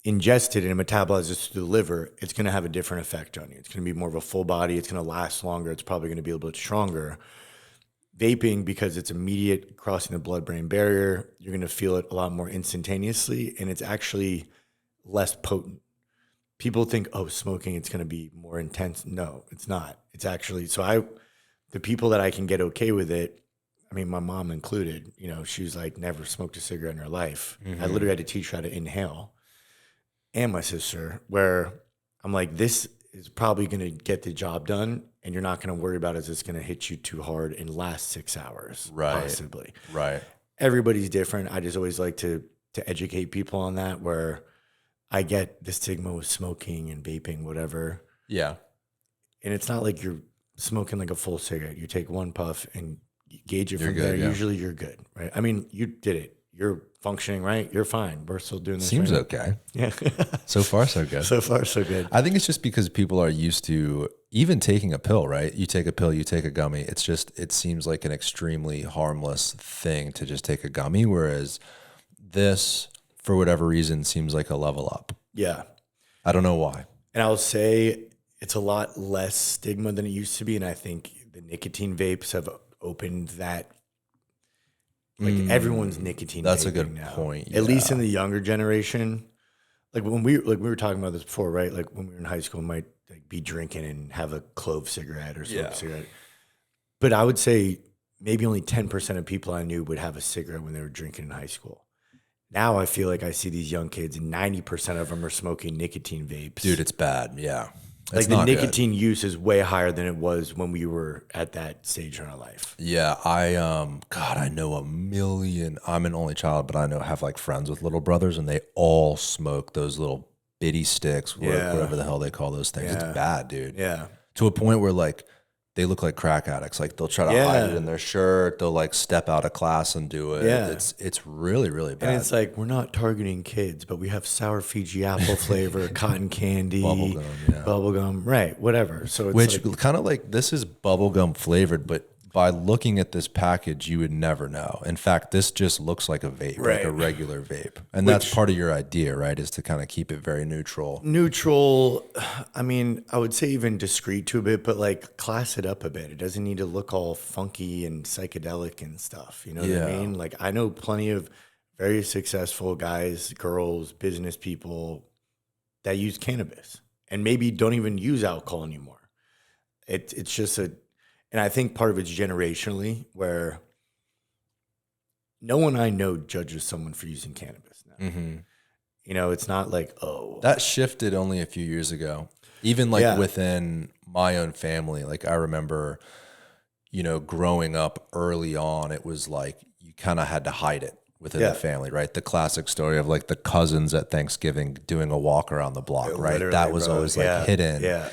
ingest it and it metabolizes to the liver, it's going to have a different effect on you. It's going to be more of a full body. It's going to last longer. It's probably going to be a little bit stronger. Vaping, because it's immediate, crossing the blood-brain barrier, you're going to feel it a lot more instantaneously, and it's actually less potent. People think, oh, smoking, it's going to be more intense. No, it's not. It's actually, the people that I can get okay with it, I mean, my mom included, you know, she's like never smoked a cigarette in her life. I literally had to teach her how to inhale. And my sister, where I'm like, this is probably going to get the job done, and you're not going to worry about, is this going to hit you too hard and last 6 hours? Right. Possibly. Right. Everybody's different. I just always like to educate people on that, where I get the stigma with smoking and vaping, whatever. Yeah. And it's not like you're smoking like a full cigarette. You take one puff and gauge it You're from good, there. yeah. Usually you're good, right? I mean, you did it. You're functioning, right? You're fine. We're still doing this. Seems right okay. now. Yeah. So far, so good. So far, so good. I think it's just because people are used to even taking a pill, right? You take a pill, you take a gummy. It's just, it seems like an extremely harmless thing to just take a gummy, whereas this, for whatever reason, seems like a level up. Yeah. I don't know why. And I'll say it's a lot less stigma than it used to be. And I think the nicotine vapes have opened that. Like everyone's nicotine. That's a vaping good now. point. At least in the younger generation. Like when we were talking about this before, right? Like when we were in high school, we might like be drinking and have a clove cigarette or smoke a cigarette. But I would say maybe only 10% of people I knew would have a cigarette when they were drinking in high school. Now I feel like I see these young kids, and 90% of them are smoking nicotine vapes. Dude, it's bad. Yeah. Like the nicotine use is way higher than it was when we were at that stage in our life. Yeah, I know a million. I'm an only child, but I have like friends with little brothers, and they all smoke those little bitty sticks, whatever the hell they call those things. It's bad, dude. Yeah. To a point where like they look like crack addicts. Like they'll try to hide it in their shirt. They'll like step out of class and do it. Yeah. It's really, really bad. And it's like, we're not targeting kids, but we have sour Fiji apple flavor, cotton candy, bubblegum, right, whatever. So it's which kind of like, this is bubblegum flavored, but by looking at this package, you would never know. In fact, this just looks like a vape, like a regular vape. And that's part of your idea, right? Is to kind of keep it very neutral. Neutral, I mean, I would say even discreet to a bit, but like class it up a bit. It doesn't need to look all funky and psychedelic and stuff. You know what I mean? Like I know plenty of very successful guys, girls, business people that use cannabis and maybe don't even use alcohol anymore. It's just and I think part of it's generationally, where no one I know judges someone for using cannabis now. You know, it's not like, oh. That shifted only a few years ago. Even like within my own family, like I remember, you know, growing up early on, it was like you kind of had to hide it within the family, right? The classic story of like the cousins at Thanksgiving doing a walk around the block, right? That was always like hidden. Yeah.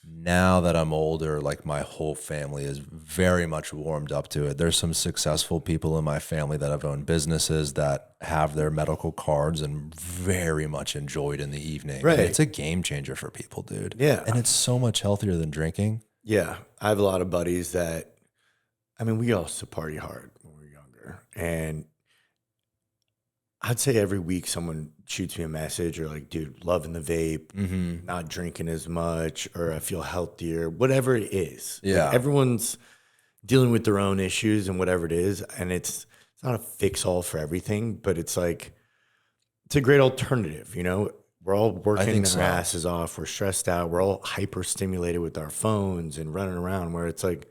Now that I'm older, like my whole family is very much warmed up to it. There's some successful people in my family that have owned businesses that have their medical cards and very much enjoyed in the evening. Right. And it's a game changer for people, dude. Yeah. And it's so much healthier than drinking. Yeah. I have a lot of buddies that, I mean, we all used to party hard when we were younger. And I'd say every week someone shoots me a message or like, dude, loving the vape, not drinking as much, or I feel healthier, whatever it is. Yeah. Like everyone's dealing with their own issues and whatever it is. And it's not a fix all for everything, but it's like, it's a great alternative. You know, we're all working our asses off. We're stressed out. We're all hyper stimulated with our phones and running around, where it's like,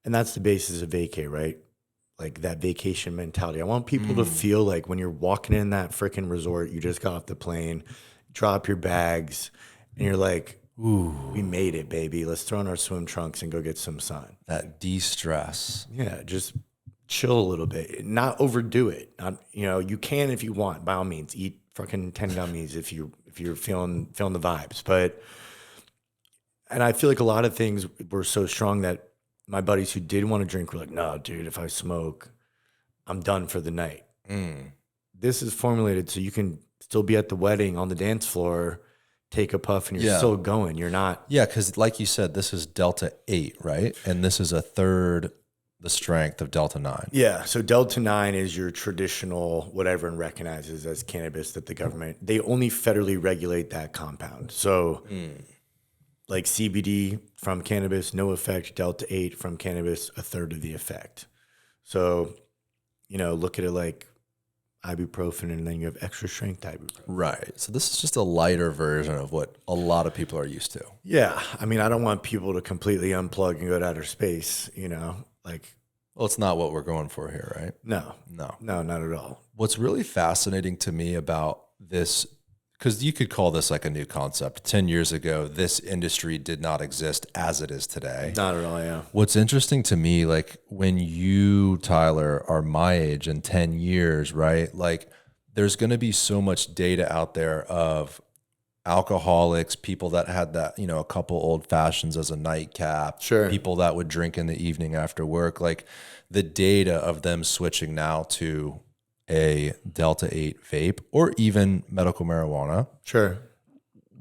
and that's the basis of VAYCAY, right? Like that vacation mentality. I want people to feel like when you're walking in that freaking resort, you just got off the plane, drop your bags, and you're like, ooh, we made it, baby. Let's throw in our swim trunks and go get some sun. That de-stress. Yeah, just chill a little bit. Not overdo it. Not, you know, you can if you want, by all means. Eat fucking 10 gummies if you're feeling the vibes. But and I feel like a lot of things were so strong that my buddies who did want to drink were like, no, dude, if I smoke, I'm done for the night. This is formulated so you can still be at the wedding on the dance floor, take a puff, and you're still going. You're not. Yeah, because like you said, this is Delta 8, right? And this is a third the strength of Delta 9. Yeah, so Delta 9 is your traditional, what everyone recognizes as cannabis that the government, they only federally regulate that compound. So like CBD from cannabis, no effect. Delta 8 from cannabis, a third of the effect. So, you know, look at it like ibuprofen, and then you have extra strength ibuprofen. Right. So this is just a lighter version of what a lot of people are used to. Yeah. I mean, I don't want people to completely unplug and go to outer space, you know, like. Well, it's not what we're going for here, right? No, not at all. What's really fascinating to me about this, because you could call this like a new concept. 10 years ago, this industry did not exist as it is today. Not at all, yeah. What's interesting to me, like when you, Tyler, are my age in 10 years, right? Like there's going to be so much data out there of alcoholics, people that had that, you know, a couple old fashions as a nightcap, people that would drink in the evening after work, like the data of them switching now to a Delta 8 vape or even medical marijuana.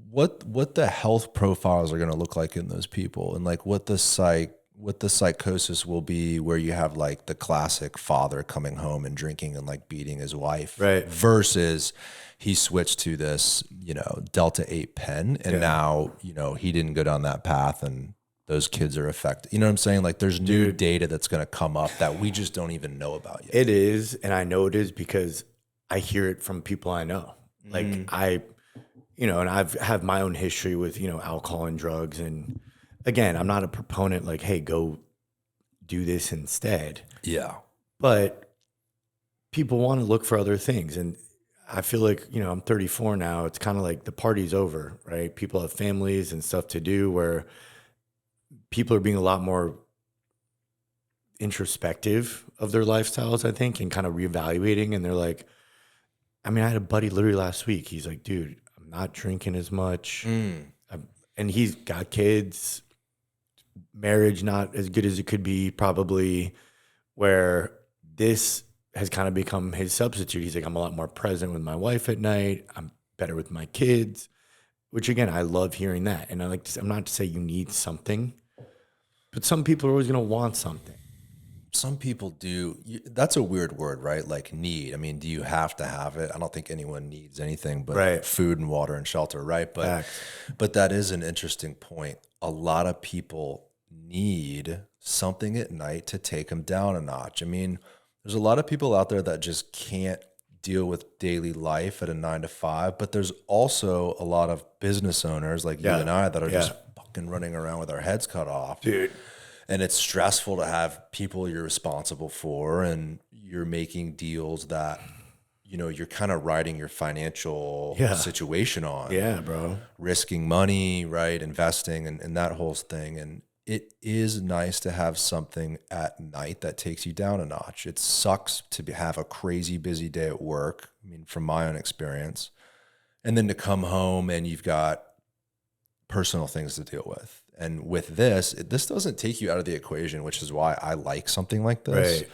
What the health profiles are going to look like in those people, and like what the psychosis will be, where you have like the classic father coming home and drinking and like beating his wife, right? Versus he switched to this, you know, Delta 8 pen, and now, you know, he didn't go down that path and those kids are affected. You know what I'm saying? Like there's new data that's going to come up that we just don't even know about yet. It is. And I know it is because I hear it from people I know. Like you know, and I've had my own history with, you know, alcohol and drugs. And again, I'm not a proponent like, hey, go do this instead. Yeah. But people want to look for other things. And I feel like, you know, I'm 34 now. It's kind of like the party's over, right? People have families and stuff to do, where people are being a lot more introspective of their lifestyles, I think, and kind of reevaluating. And they're like, I mean, I had a buddy literally last week. He's like, dude, I'm not drinking as much. And he's got kids, marriage not as good as it could be, probably, where this has kind of become his substitute. He's like, I'm a lot more present with my wife at night. I'm better with my kids, which again, I love hearing that. And I'm not to say you need something, but some people are always going to want something. Some people do. That's a weird word, right? Like need. I mean, do you have to have it? I don't think anyone needs anything but food and water and shelter, right? But that is an interesting point. A lot of people need something at night to take them down a notch. I mean, there's a lot of people out there that just can't deal with daily life at a 9 to 5, but there's also a lot of business owners like you and I that are just fucking running around with our heads cut off. Dude. And it's stressful to have people you're responsible for, and you're making deals that, you know, you're kind of riding your financial situation on. Yeah, bro. Risking money, right? Investing and that whole thing. And it is nice to have something at night that takes you down a notch. It sucks to have a crazy busy day at work. I mean, from my own experience. And then to come home and you've got personal things to deal with. And with this doesn't take you out of the equation, which is why I like something like this. Right.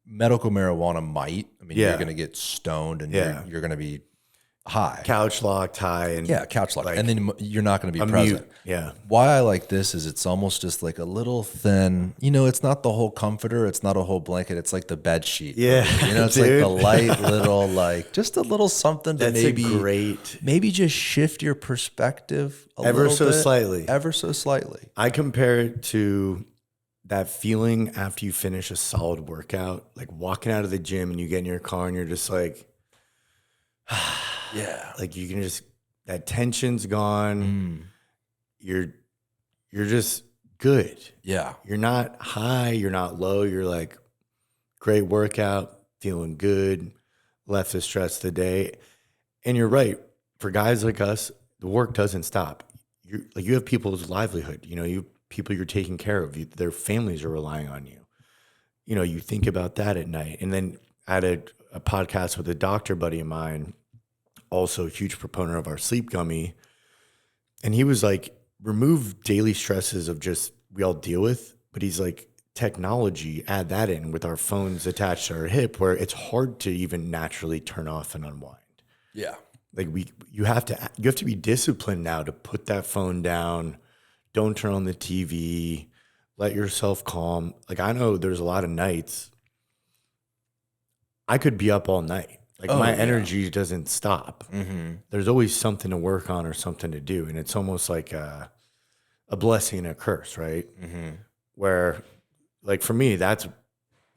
Medical marijuana might. I mean, you're going to get stoned and you're going to be high. Couch locked, high. And couch locked. Like, and then you're not going to be present. Mute. Yeah. Why I like this is it's almost just like a little thin, you know, it's not the whole comforter. It's not a whole blanket. It's like the bed sheet. Yeah. You know, it's like the light little, like just a little something to maybe just shift your perspective ever so slightly. Ever so slightly. I compare it to that feeling after you finish a solid workout, like walking out of the gym and you get in your car and you're just like, yeah, like you can just, that tension's gone. You're just good. Yeah. You're not high. You're not low. You're like, great workout, feeling good, left the stress of the day. And you're right. For guys like us, the work doesn't stop. You have people's livelihood. You know, you people you're taking care of. Their families are relying on you. You know, you think about that at night. And then I had a podcast with a doctor buddy of mine, also a huge proponent of our sleep gummy. And he was like, remove daily stresses of just we all deal with. But he's like, technology, add that in with our phones attached to our hip where it's hard to even naturally turn off and unwind. Yeah. Like you have to be disciplined now to put that phone down. Don't turn on the TV. Let yourself calm. Like I know there's a lot of nights I could be up all night. Like my energy doesn't stop. Mm-hmm. There's always something to work on or something to do. And it's almost like a blessing and a curse, right? Mm-hmm. Where like for me, that's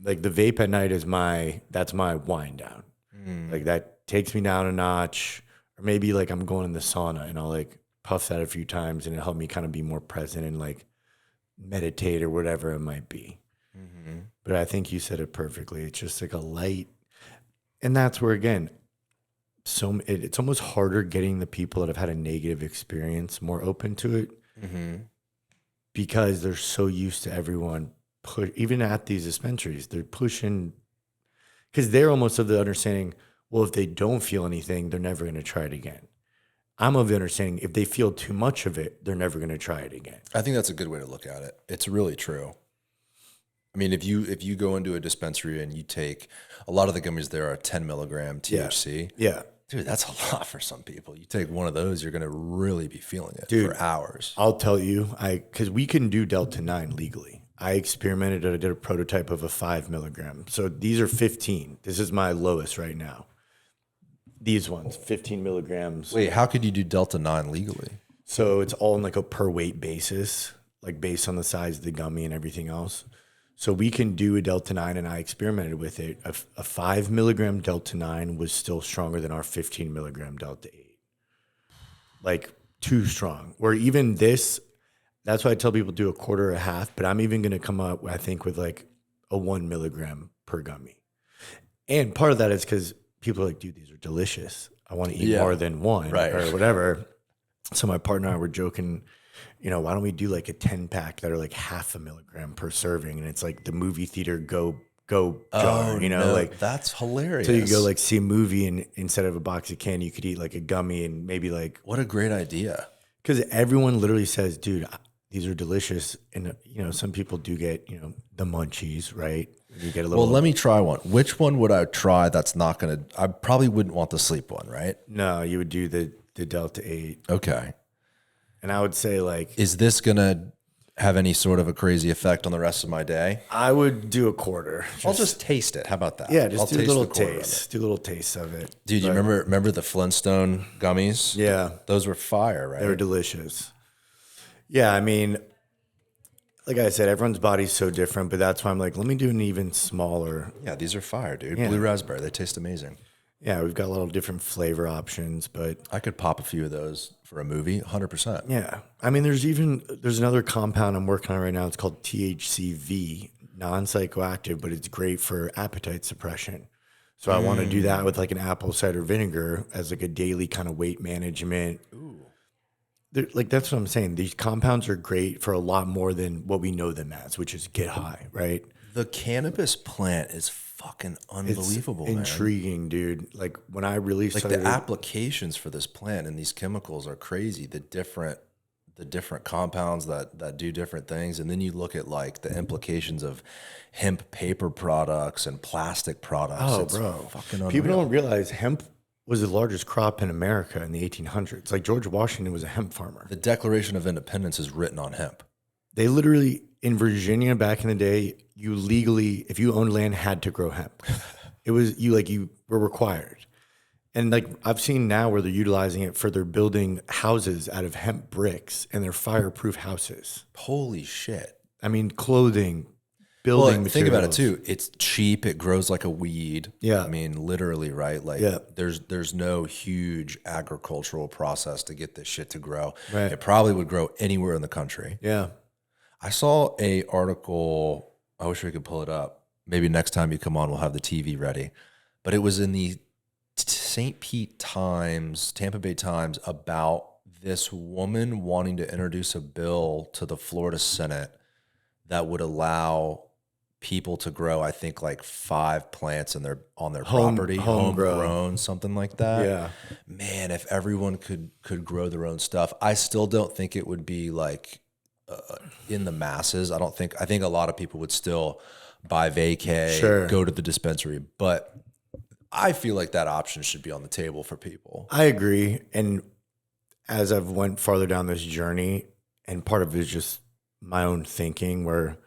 like the vape at night that's my wind down. Like that takes me down a notch. Or maybe like I'm going in the sauna and I'll like puff that a few times and it helped me kind of be more present and like meditate or whatever it might be. Mm-hmm. But I think you said it perfectly. It's just like a light. And that's where, again, it's almost harder getting the people that have had a negative experience more open to it because they're so used to everyone even at these dispensaries, they're pushing because they're almost of the understanding, well, if they don't feel anything, they're never going to try it again. I'm of the understanding if they feel too much of it, they're never going to try it again. I think that's a good way to look at it. It's really true. I mean, if you go into a dispensary and you take a lot of the gummies, there are 10 milligram THC. Yeah. Dude, that's a lot for some people. You take one of those, you're going to really be feeling it for hours. I'll tell you, because we can do Delta 9 legally. I experimented. I did a prototype of a 5 milligram. So these are 15. This is my lowest right now. These ones, 15 milligrams. Wait, how could you do Delta 9 legally? So it's all on like a per weight basis, like based on the size of the gummy and everything else. So we can do a Delta 9, and I experimented with it. A 5 milligram Delta 9 was still stronger than our 15 milligram Delta 8. Like, too strong. Or even this, that's why I tell people do a quarter or a half, but I'm even going to come up, I think, with like a 1 milligram per gummy. And part of that is because people are like, dude, these are delicious. I want to eat more than one or whatever. So my partner and I were joking, you know, why don't we do like a 10-pack that are like 0.5 milligram per serving? And it's like the movie theater go jar, you know, like that's hilarious. So you go like see a movie and instead of a box of candy, you could eat like a gummy and maybe like. What a great idea. Because everyone literally says, dude, these are delicious. And, you know, some people do get, you know, the munchies, right? You get a little. Well, let me try one. Which one would I try that's not going to, I probably wouldn't want the sleep one, right? No, you would do the Delta 8. Okay. And I would say, like, is this going to have any sort of a crazy effect on the rest of my day? I would do a quarter. I'll just taste it. How about that? Yeah, just I'll do a little taste. Do a little taste of it. Dude, you remember the Flintstone gummies? Yeah. Those were fire, right? They were delicious. Yeah, I mean, like I said, everyone's body's so different, but that's why I'm like, let me do an even smaller. Yeah, these are fire, dude. Yeah. Blue raspberry. They taste amazing. Yeah, we've got a lot of different flavor options, but I could pop a few of those for a movie, 100%. yeah. I mean, there's another compound I'm working on right now. It's called THCV, non-psychoactive, but it's great for appetite suppression. So I want to do that with like an apple cider vinegar as like a daily kind of weight management. Ooh. Like that's what I'm saying. These compounds are great for a lot more than what we know them as, which is get high, right? The cannabis plant is fucking unbelievable, it's intriguing, dude. Like when I really like started, the applications for this plant and these chemicals are crazy. The different compounds that do different things, and then you look at like the implications of hemp paper products and plastic products. oh, it's bro, fucking unreal. people don't realize hemp was the largest crop in America in the 1800s. Like George Washington was a hemp farmer. The Declaration of Independence is written on hemp. They literally, in Virginia back in the day, you legally, if you owned land, had to grow hemp. It was you were required. And like I've seen now where they're utilizing it for, they're building houses out of hemp bricks, and they're fireproof houses. Holy shit. I mean, clothing, building materials. Think about it too. It's cheap. It grows like a weed. Yeah. I mean, literally, right? Like there's no huge agricultural process to get this shit to grow. Right. It probably would grow anywhere in the country. Yeah. I saw a article. I wish we could pull it up. Maybe next time you come on, we'll have the TV ready. But it was in the St. Pete Times, Tampa Bay Times, about this woman wanting to introduce a bill to the Florida Senate that would allow people to grow, I think, like 5 plants on their property, homegrown, something like that. Yeah. Man, if everyone could grow their own stuff, I still don't think it would be like in the masses. I think a lot of people would still buy VAYCAY, go to the dispensary, but I feel like that option should be on the table for people. I agree. And as I've went farther down this journey, and part of it is just my own thinking, where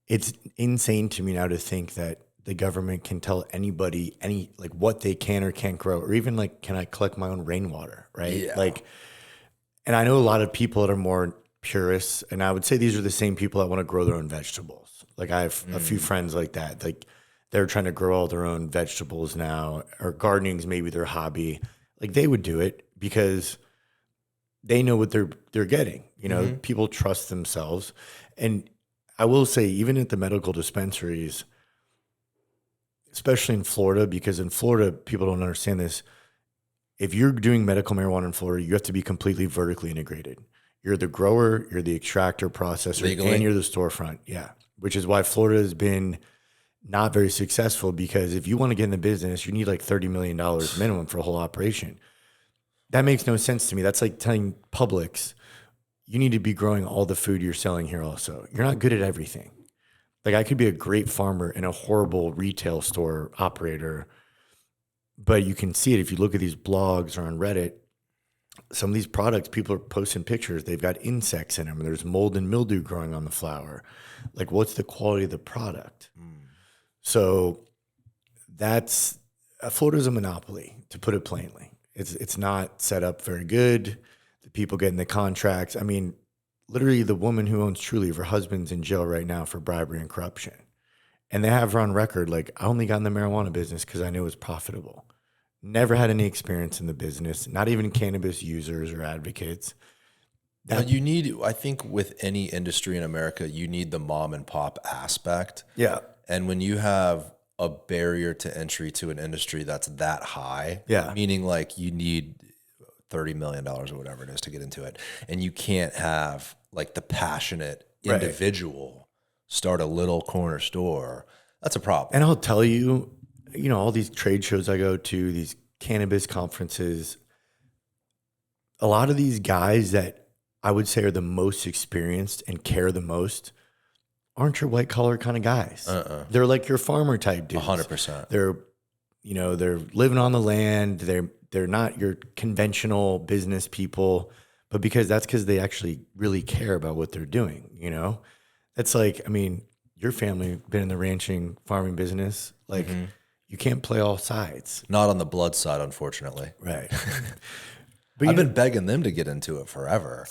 it's insane to me now to think that the government can tell anybody like what they can or can't grow, or even like, can I collect my own rainwater? Right. Yeah. Like, and I know a lot of people that are more purists, and I would say these are the same people that want to grow their own vegetables. Like I have a few friends like that. Like they're trying to grow all their own vegetables now, or gardening's maybe their hobby. Like they would do it because they know what they're getting. You know, people trust themselves. And I will say, even at the medical dispensaries, especially in Florida, because in Florida, people don't understand this. If you're doing medical marijuana in Florida, you have to be completely vertically integrated. You're the grower, you're the extractor, processor, legally, and you're the storefront. Yeah. Which is why Florida has been not very successful, because if you want to get in the business, you need like $30 million minimum for a whole operation. That makes no sense to me. That's like telling Publix, you need to be growing all the food you're selling here also. You're not good at everything. Like I could be a great farmer and a horrible retail store operator, but you can see it if you look at these blogs or on Reddit. Some of these products, people are posting pictures, they've got insects in them. There's mold and mildew growing on the flower. Like, what's the quality of the product? So that's, Florida's a monopoly, to put it plainly. It's not set up very good. The people getting the contracts. I mean, literally the woman who owns Trulieve, her husband's in jail right now for bribery and corruption. And they have her on record, like, I only got in the marijuana business because I knew it was profitable. Never had any experience in the business, not even cannabis users or advocates. You need, I think with any industry in America, you need the mom and pop aspect. Yeah. And when you have a barrier to entry to an industry that's that high, meaning like you need $30 million or whatever it is to get into it, and you can't have like the passionate individual start a little corner store, that's a problem. And I'll tell you, you know, all these trade shows I go to, these cannabis conferences, a lot of these guys that I would say are the most experienced and care the most aren't your white collar kind of guys. They're like your farmer type dudes. 100%. They're, you know, they're living on the land. They're not your conventional business people, but that's because they actually really care about what they're doing. You know, that's like, I mean, your family been in the ranching farming business. Like you can't play all sides. Not on the blood side, unfortunately. Right. But I've been begging them to get into it forever.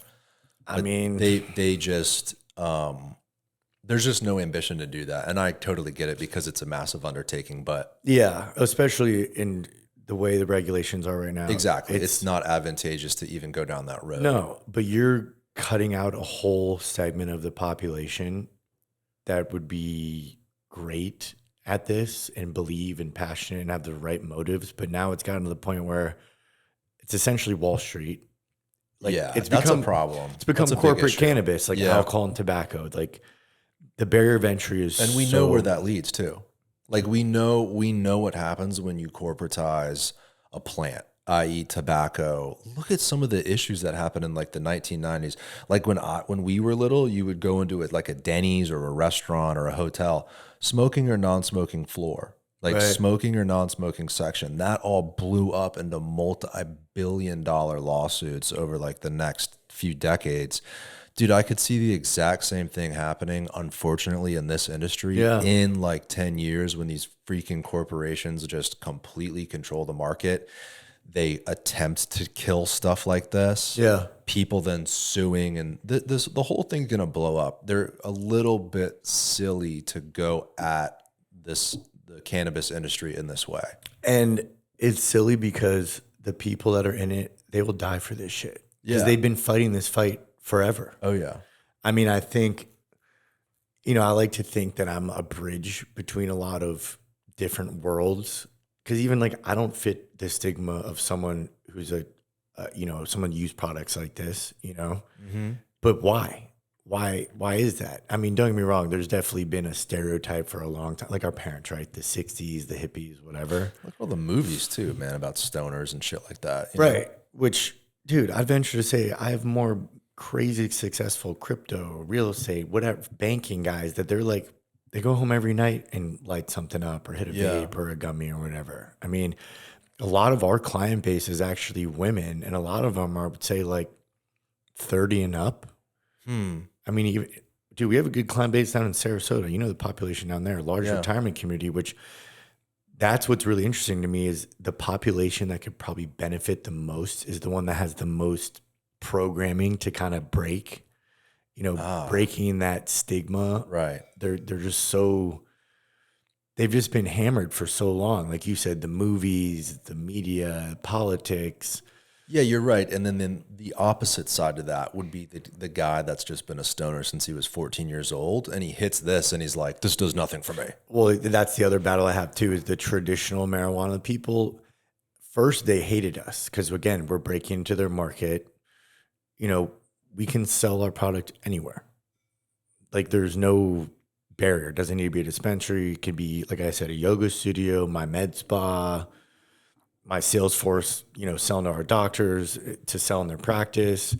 I mean, they just, there's just no ambition to do that. And I totally get it because it's a massive undertaking, but yeah, especially in the way the regulations are right now. exactly. It's not advantageous to even go down that road. No, but you're cutting out a whole segment of the population that would be great at this and believe and passionate and have the right motives. But now it's gotten to the point where it's essentially Wall Street. Like yeah, it's that's become a problem. It's become That's a big corporate issue. cannabis, like alcohol and tobacco. Like the barrier of entry is, And we know where that leads to. Like we know what happens when you corporatize a plant, i.e. tobacco. Look at some of the issues that happened in like the 1990s. Like when we were little, you would go into it like a Denny's or a restaurant or a hotel, smoking or non-smoking floor. Like smoking or non-smoking section, that all blew up into multi-billion-dollar lawsuits over like the next few decades. Dude, I could see the exact same thing happening, unfortunately, in this industry in like 10 years when these freaking corporations just completely control the market. They attempt to kill stuff like this. Yeah. People then suing, and the whole thing's going to blow up. They're a little bit silly to go at the cannabis industry in this way. And it's silly because the people that are in it, they will die for this shit. Because they've been fighting this fight forever. Oh, yeah. I mean, I think, you know, I like to think that I'm a bridge between a lot of different worlds. Because even like, I don't fit the stigma of someone who's someone used products like this, you know? But why? Why is that? I mean, don't get me wrong. There's definitely been a stereotype for a long time. Like our parents, right? The 60s, the hippies, whatever. Look at all the movies too, man, about stoners and shit like that. You Right. know? Which, dude, I'd venture to say I have more crazy successful crypto, real estate, whatever, banking guys that they're like, they go home every night and light something up or hit a vape or a gummy or whatever. I mean, a lot of our client base is actually women, and a lot of them are, I would say, like 30 and up. I mean, dude, we have a good client base down in Sarasota. You know, the population down there, large retirement community, which that's what's really interesting to me is the population that could probably benefit the most is the one that has the most programming to kind of break, breaking that stigma. Right. They're just they've just been hammered for so long. Like you said, the movies, the media, politics. Yeah, you're right. And then the opposite side of that would be the guy that's just been a stoner since he was 14 years old, and he hits this and he's like, this does nothing for me. Well, that's the other battle I have too, is the traditional marijuana people. First, they hated us because, again, we're breaking into their market. You know, we can sell our product anywhere. Like there's no barrier. It doesn't need to be a dispensary. It could be, like I said, a yoga studio, my med spa, my sales force, selling to our doctors to sell in their practice.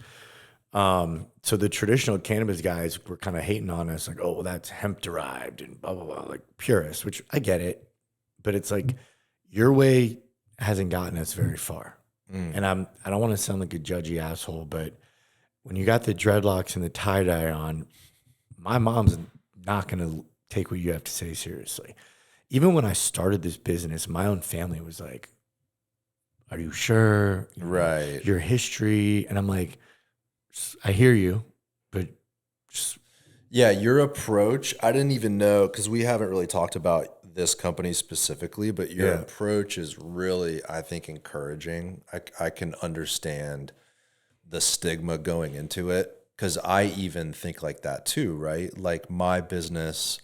So the traditional cannabis guys were kind of hating on us, like, oh, well, that's hemp derived and blah, blah, blah, like purists, which I get it. But it's like your way hasn't gotten us very far. And I don't want to sound like a judgy asshole, but when you got the dreadlocks and the tie-dye on, my mom's not going to take what you have to say seriously. Even when I started this business, my own family was like, are you sure? Right. Your history. And I'm like, I hear you, but just. Yeah, your approach, I didn't even know, because we haven't really talked about this company specifically, but your approach is really, I think, encouraging. I can understand the stigma going into it, because I even think like that too, right? Like my business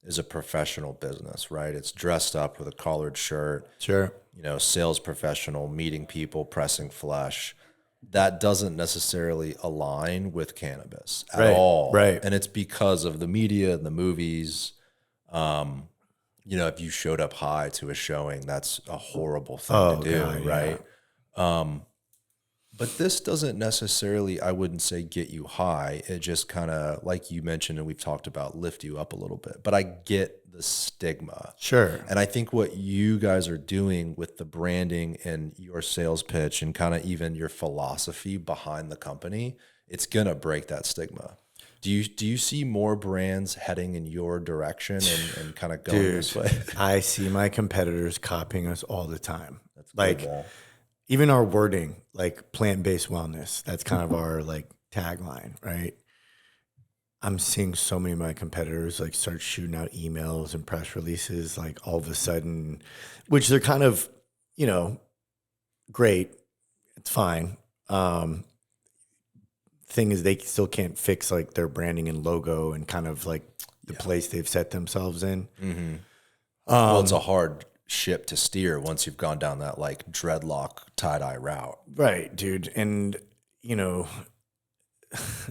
is a professional business, right? It's dressed up with a collared shirt. Sure. Sales professional, meeting people, pressing flesh. That doesn't necessarily align with cannabis at all. Right. And it's because of the media and the movies. If you showed up high to a showing, that's a horrible thing to do, God, right? But this doesn't necessarily, I wouldn't say get you high. It just kind of, like you mentioned, and we've talked about, lift you up a little bit. But I get the stigma. Sure. And I think what you guys are doing with the branding and your sales pitch and kind of even your philosophy behind the company, it's going to break that stigma. Do you see more brands heading in your direction and kind of going this way? I see my competitors copying us all the time. That's Like, good, Wall. even our wording, like plant-based wellness, that's kind of our like tagline, right? I'm seeing so many of my competitors like start shooting out emails and press releases like all of a sudden, which they're kind of, you know, great. It's fine. Thing is, they still can't fix like their branding and logo and kind of like the place they've set themselves in. Mm-hmm. Well, it's a hard ship to steer once you've gone down that like dreadlock tie-dye route. Right, dude. And, you know,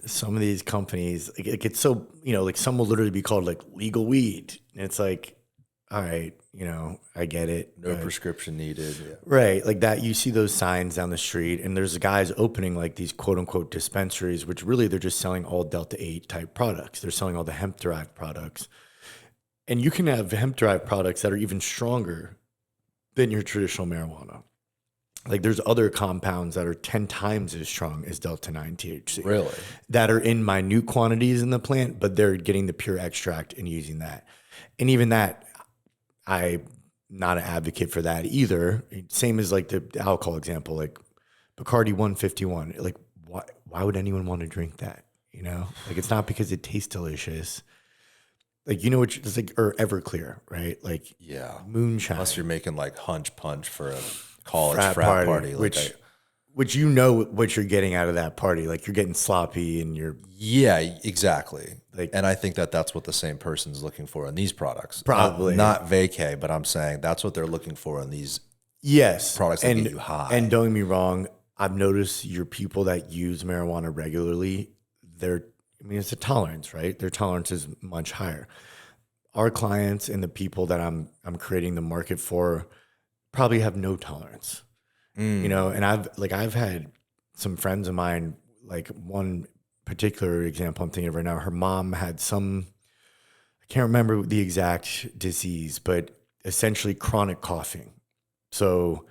some of these companies, like it's so, you know, like some will literally be called like legal weed. And it's like, all right, you know, I get it. No prescription needed. Yeah. Right. Like that, you see those signs down the street, and there's guys opening like these quote unquote dispensaries, which really they're just selling all Delta 8 type products. They're selling all the hemp derived products. And you can have hemp derived products that are even stronger than your traditional marijuana. Like there's other compounds that are 10 times as strong as Delta 9 THC. Really? That are in minute quantities in the plant, but they're getting the pure extract and using that. And even that, I'm not an advocate for that either. Same as like the alcohol example, like Bacardi 151. Like why would anyone want to drink that? You know, like it's not because it tastes delicious. Like, you know what, it's like, or Everclear, right? Like, yeah, moonshine. Unless you're making like hunch punch for a college frat party, which you know what you're getting out of that party. Like you're getting sloppy and you're. Yeah, exactly. Like, and I think that that's what the same person's looking for in these products. Probably. Not VAYCAY, but I'm saying that's what they're looking for in these products that get you high. And don't get me wrong, I've noticed your people that use marijuana regularly, it's a tolerance, right? Their tolerance is much higher. Our clients and the people that I'm creating the market for probably have no tolerance. You know, and I've had some friends of mine, like one particular example I'm thinking of right now, her mom had I can't remember the exact disease, but essentially chronic coughing. So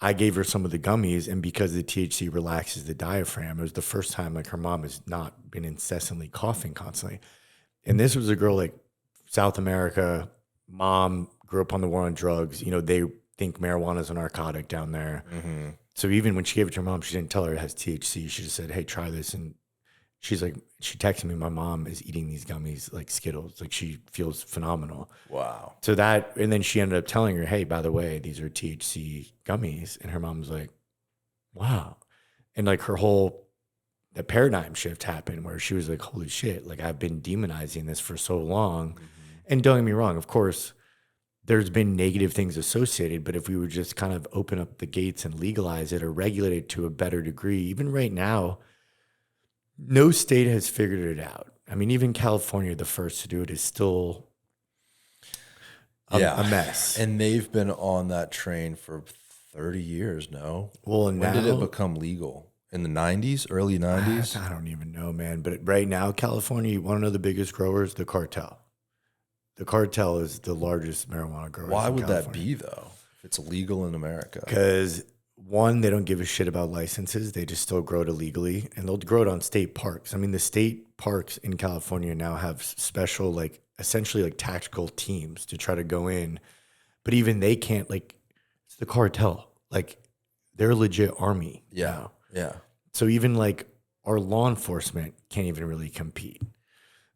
I gave her some of the gummies, and because the THC relaxes the diaphragm, it was the first time like her mom has not been incessantly coughing constantly. And this was a girl like South America, mom grew up on the war on drugs. You know, they think marijuana is a narcotic down there. Mm-hmm. So even when she gave it to her mom, she didn't tell her it has THC. She just said, hey, try this. And she's like, she texted me, my mom is eating these gummies like Skittles. Like she feels phenomenal. Wow. So that, and then she ended up telling her, hey, by the way, these are THC gummies. And her mom was like, wow. And like the paradigm shift happened where she was like, holy shit, like I've been demonizing this for so long. Mm-hmm. And don't get me wrong, of course, there's been negative things associated, but if we would just kind of open up the gates and legalize it or regulate it to a better degree, even right now, no state has figured it out. I mean, even California, the first to do it, is still a mess. And they've been on that train for 30 years now. Well, and when did it become legal? In the 90s, early 90s? I don't even know, man. But right now, California, you want to know the biggest growers? The cartel. The cartel is the largest marijuana grower. Why would that be, though, if it's illegal in America? Because, one, they don't give a shit about licenses. They just still grow it illegally, and they'll grow it on state parks. I mean, the state parks in California now have special, like, essentially, like, tactical teams to try to go in. But even they can't, like, it's the cartel. Like, they're a legit army now. Yeah. So even, like, our law enforcement can't even really compete.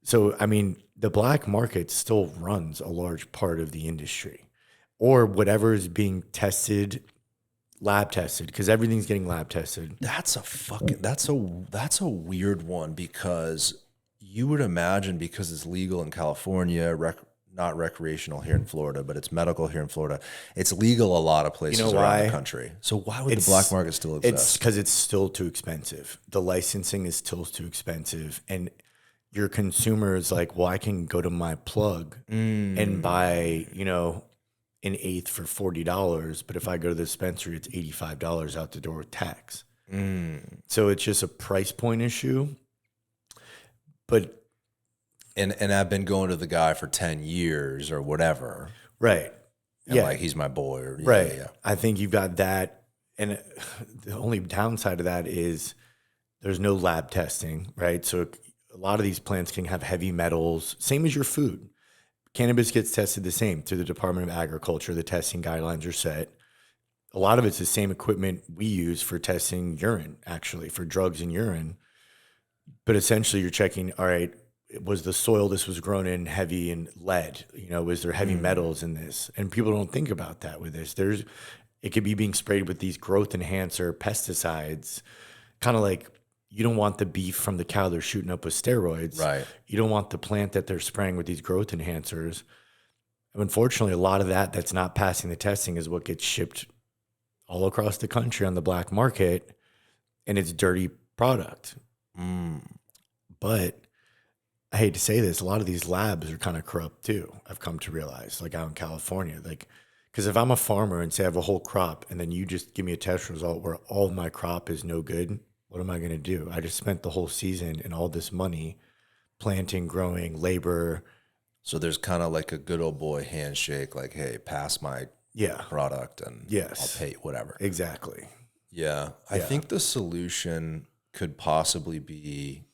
So, I mean, the black market still runs a large part of the industry, or whatever is being tested, lab tested, because everything's getting lab tested. That's a weird one, because you would imagine, because it's legal in California, not recreational here in Florida, but it's medical here in Florida. It's legal a lot of places around the country. So why would the black market still exist? It's because it's still too expensive. The licensing is still too expensive, and your consumer is like, well, I can go to my plug and buy, an eighth for $40. But if I go to the dispensary, it's $85 out the door with tax. So it's just a price point issue. But and I've been going to the guy for 10 years or whatever. right. And like, he's my boy. Or, Right. I think you've got that. And the only downside of that is there's no lab testing, right? So a lot of these plants can have heavy metals, same as your food. Cannabis gets tested the same through the Department of Agriculture. The testing guidelines are set. A lot of it's the same equipment we use for testing urine, actually, for drugs in urine. But essentially you're checking, all right, was the soil this was grown in heavy in lead? You know, was there heavy metals in this? And people don't think about that with this. It could be being sprayed with these growth enhancer pesticides, kind of like you don't want the beef from the cow they're shooting up with steroids. Right. You don't want the plant that they're spraying with these growth enhancers. And unfortunately, a lot of that's not passing the testing is what gets shipped all across the country on the black market, and it's dirty product. But I hate to say this, a lot of these labs are kind of corrupt too. I've come to realize, like out in California, like, because if I'm a farmer and say I have a whole crop and then you just give me a test result where all of my crop is no good, what am I going to do? I just spent the whole season and all this money planting, growing, labor. So there's kind of like a good old boy handshake, like, hey, pass my product and I'll pay whatever. Exactly. Yeah. I think the solution could possibly be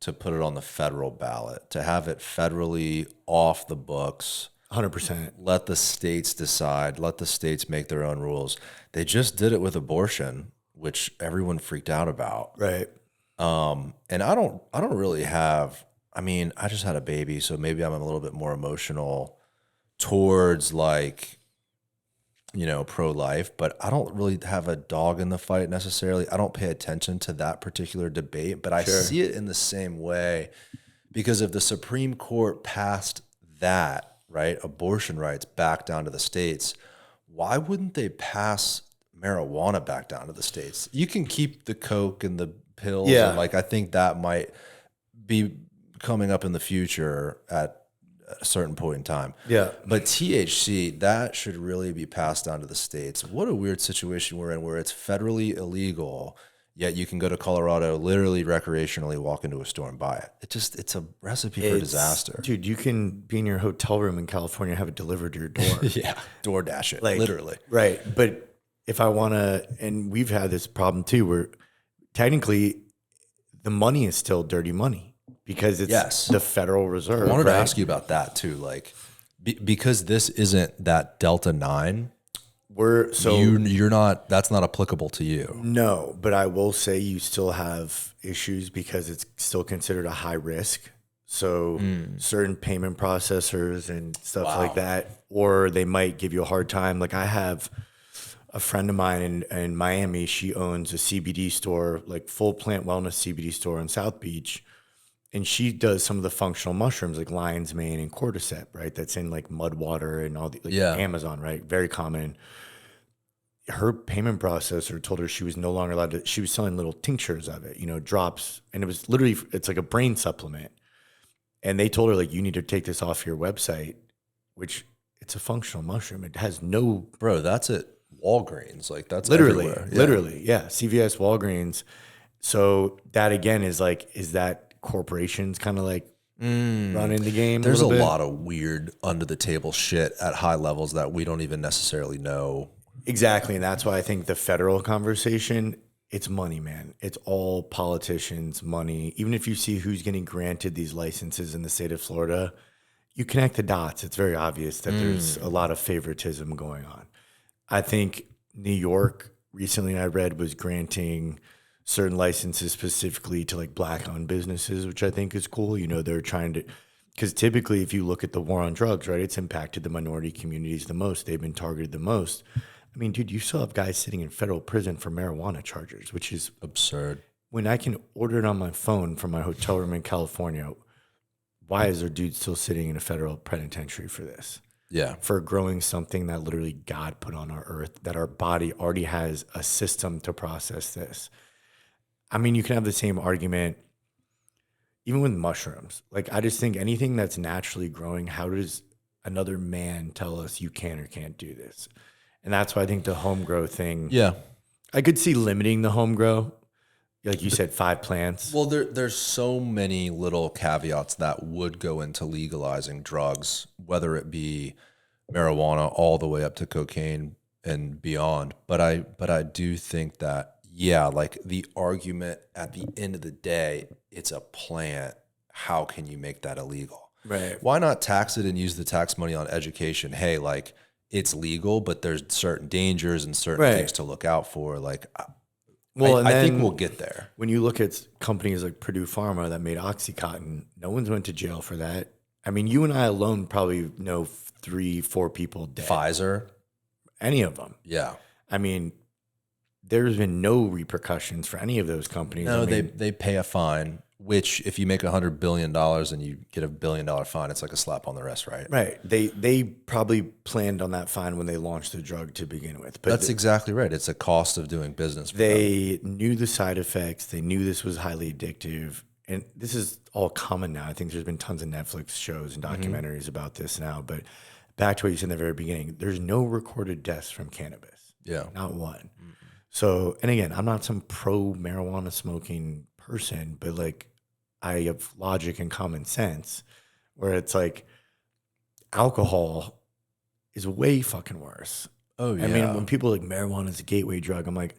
to put it on the federal ballot, to have it federally off the books. 100%. Let the states decide. Let the states make their own rules. They just did it with abortion, which everyone freaked out about. Right. And I don't really have, I mean, I just had a baby, so maybe I'm a little bit more emotional towards like, you know, pro-life, but I don't really have a dog in the fight necessarily. I don't pay attention to that particular debate, but I see it in the same way, because if the Supreme Court passed that, right, abortion rights back down to the states, why wouldn't they pass marijuana back down to the states? You can keep the Coke and the pills. Yeah. And like, I think that might be coming up in the future at a certain point in time. Yeah. But THC, that should really be passed down to the states. What a weird situation we're in, where it's federally illegal, yet you can go to Colorado, literally recreationally walk into a store and buy it. It's a recipe for disaster. Dude, you can be in your hotel room in California and have it delivered to your door. Yeah. DoorDash it, like, literally. Right. But if I want to, and we've had this problem too, where technically the money is still dirty money because it's the Federal Reserve. I wanted to ask you about that too. Like, because this isn't that Delta 9, you're not, that's not applicable to you. No, but I will say you still have issues because it's still considered a high risk. So certain payment processors and stuff like that, or they might give you a hard time. Like I have a friend of mine in Miami, she owns a CBD store, like full plant wellness CBD store in South Beach. And she does some of the functional mushrooms like lion's mane and cordyceps, right? That's in like mud water and all the Amazon, right? Very common. Her payment processor told her she was no longer allowed to, she was selling little tinctures of it, you know, drops. And it was literally, it's like a brain supplement. And they told her, like, you need to take this off your website, which it's a functional mushroom. It has no. Bro, that's at Walgreens. Like, that's literally, everywhere. Literally. Yeah. CVS, Walgreens. So that again is like, is that corporations kind of like running the game? There's a lot of weird under the table shit at high levels that we don't even necessarily know. Exactly. And that's why I think the federal conversation, it's money, man. It's all politicians' money. Even if you see who's getting granted these licenses in the state of Florida, you connect the dots. It's very obvious that there's a lot of favoritism going on. I think New York recently, I read, was granting certain licenses specifically to like Black-owned businesses, which I think is cool. You know, they're trying to, because typically if you look at the war on drugs, right, it's impacted the minority communities the most. They've been targeted the most. I mean, dude, you still have guys sitting in federal prison for marijuana charges, which is absurd. When I can order it on my phone from my hotel room in California, why is there dude still sitting in a federal penitentiary for this? Yeah. For growing something that literally God put on our earth, that our body already has a system to process this. I mean, you can have the same argument even with mushrooms. Like, I just think anything that's naturally growing, how does another man tell us you can or can't do this? And that's why I think the home grow thing. Yeah. I could see limiting the home grow. Like you said, 5 plants. Well, there's so many little caveats that would go into legalizing drugs, whether it be marijuana all the way up to cocaine and beyond. But I do think that, yeah, like the argument at the end of the day, it's a plant. How can you make that illegal? Right. Why not tax it and use the tax money on education? Hey, like it's legal, but there's certain dangers and certain things to look out for. Like, well, I think we'll get there. When you look at companies like Purdue Pharma that made OxyContin, no one's went to jail for that. I mean, you and I alone probably know 3-4 people dead. Pfizer, any of them. Yeah. I mean, there's been no repercussions for any of those companies. No, I mean, they pay a fine, which if you make $100 billion and you get $1 billion fine, it's like a slap on the wrist, right? Right. They probably planned on that fine when they launched the drug to begin with. But that's exactly right. It's a cost of doing business. They knew the side effects. They knew this was highly addictive. And this is all common now. I think there's been tons of Netflix shows and documentaries about this now. But back to what you said in the very beginning, there's no recorded deaths from cannabis. Yeah. Not one. Mm-hmm. So, and again, I'm not some pro marijuana smoking person, but like I have logic and common sense where it's like alcohol is way fucking worse. Oh, yeah. I mean, when people are like marijuana is a gateway drug, I'm like,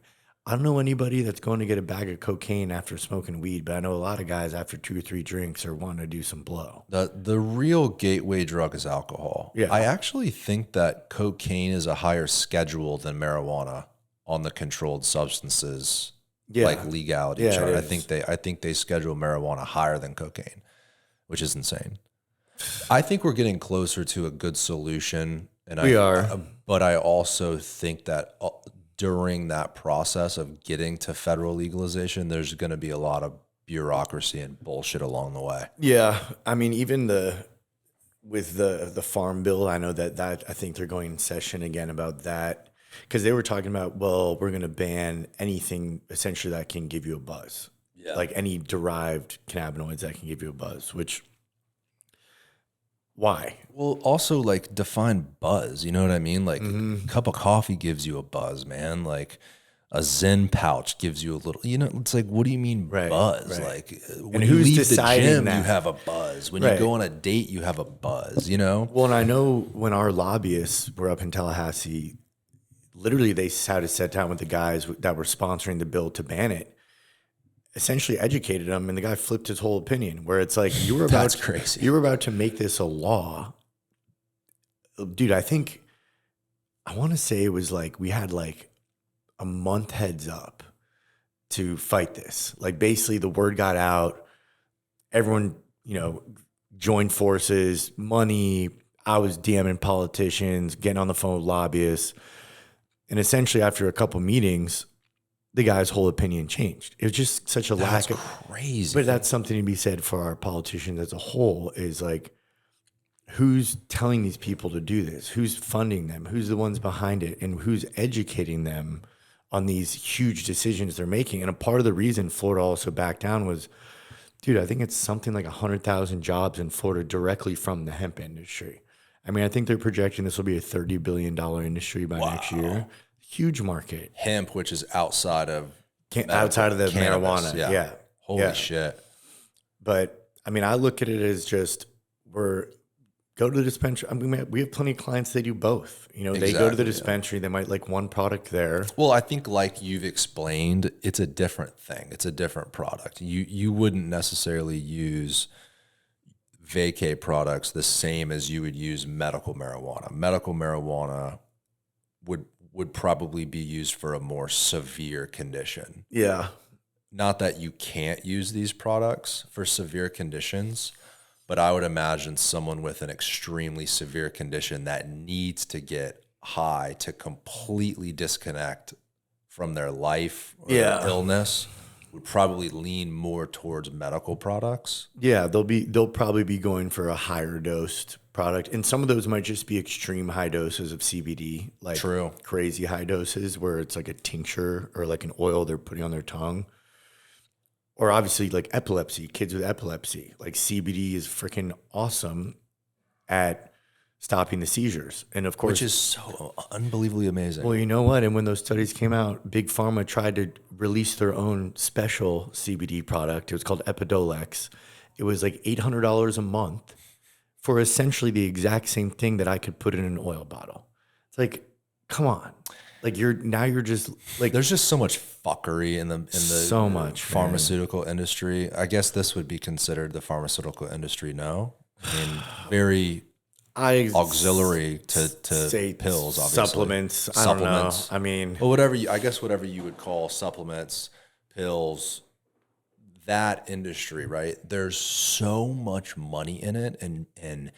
I don't know anybody that's going to get a bag of cocaine after smoking weed, but I know a lot of guys after 2 or 3 drinks are wanting to do some blow. The real gateway drug is alcohol. Yeah. I actually think that cocaine is a higher schedule than marijuana on the controlled substances like legality chart. I think they schedule marijuana higher than cocaine, which is insane. I think we're getting closer to a good solution, and we are. But I also think that during that process of getting to federal legalization, there's going to be a lot of bureaucracy and bullshit along the way. Yeah, I mean, even with the farm bill, I know that I think they're going in session again about that because they were talking about, well, we're going to ban anything essentially that can give you a buzz, like any derived cannabinoids that can give you a buzz. Which why? Well, also like define buzz. You know what I mean? Like a cup of coffee gives you a buzz, man. Like a Zen pouch gives you a little. You know, it's like, what do you mean buzz? Right. Like when you leave the gym, you have a buzz. When you go on a date, you have a buzz. You know. Well, and I know when our lobbyists were up in Tallahassee, literally they had to sit down with the guys that were sponsoring the bill to ban it. Essentially educated him, and the guy flipped his whole opinion. Where it's like you were about That's crazy. You were about to make this a law, dude. I want to say it was like we had like a month heads up to fight this. Like basically, the word got out. Everyone, joined forces. Money. I was DMing politicians, getting on the phone with lobbyists, and essentially after a couple meetings, the guy's whole opinion changed. It was just such a lack of crazy. But that's something to be said for our politicians as a whole is like, who's telling these people to do this? Who's funding them? Who's the ones behind it? And who's educating them on these huge decisions they're making? And a part of the reason Florida also backed down was, dude, I think it's something like 100,000 jobs in Florida directly from the hemp industry. I mean, I think they're projecting this will be a $30 billion industry by next year. Huge market. Hemp, which is outside of outside of the cannabis. marijuana. Yeah. Holy shit. But I mean, I look at it as just go to the dispensary. I mean, we have plenty of clients that do both. They go to the dispensary. They might like one product there. Well, I think like you've explained, it's a different thing. It's a different product. You wouldn't necessarily use VAYCAY products the same as you would use medical marijuana. Medical marijuana would probably be used for a more severe condition. Yeah. Not that you can't use these products for severe conditions, but I would imagine someone with an extremely severe condition that needs to get high to completely disconnect from their life or their illness would probably lean more towards medical products. Yeah, they'll probably be going for a higher dosed product, and some of those might just be extreme high doses of CBD, like crazy high doses where it's like a tincture or like an oil they're putting on their tongue. Or obviously like epilepsy, kids with epilepsy, like CBD is freaking awesome at stopping the seizures. And of course, which is so unbelievably amazing. well, you know what? And when those studies came out, Big Pharma tried to release their own special CBD product. It was called Epidiolex. It was like $800 a month for essentially the exact same thing that I could put in an oil bottle. It's like, come on. Like you're just like, there's just so much fuckery in the so much pharmaceutical industry. I guess this would be considered the pharmaceutical industry. No, I mean, very auxiliary to say pills, obviously. Supplements. I don't know. I mean, well, whatever whatever you would call supplements, pills, that industry, right? There's so much money in it, and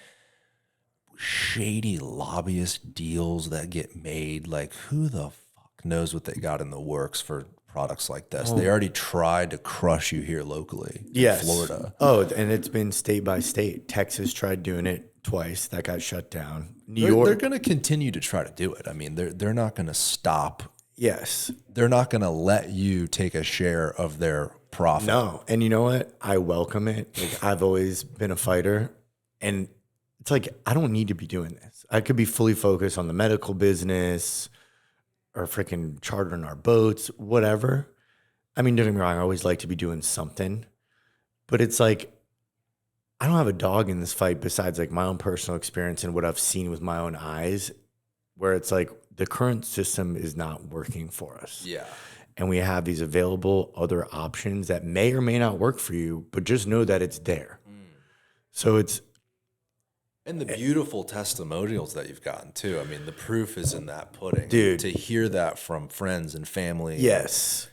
shady lobbyist deals that get made. Like, who the fuck knows what they got in the works for products like this? They already tried to crush you here locally in Florida. Oh, and it's been state by state. Texas tried doing it twice. That got shut down. New York. They're going to continue to try to do it. I mean, they're not going to stop. Yes. They're not going to let you take a share of their profit. No. And you know what? I welcome it. Like, I've always been a fighter, and it's like, I don't need to be doing this. I could be fully focused on the medical business or freaking chartering our boats, whatever. I mean, don't get me wrong, I always like to be doing something, but it's like, I don't have a dog in this fight besides like my own personal experience and what I've seen with my own eyes, where it's like the current system is not working for us. Yeah. And we have these available other options that may or may not work for you, but just know that it's there. So it's, and the beautiful testimonials that you've gotten too. I mean, the proof is in that pudding. Dude. To hear that from friends and family. yes.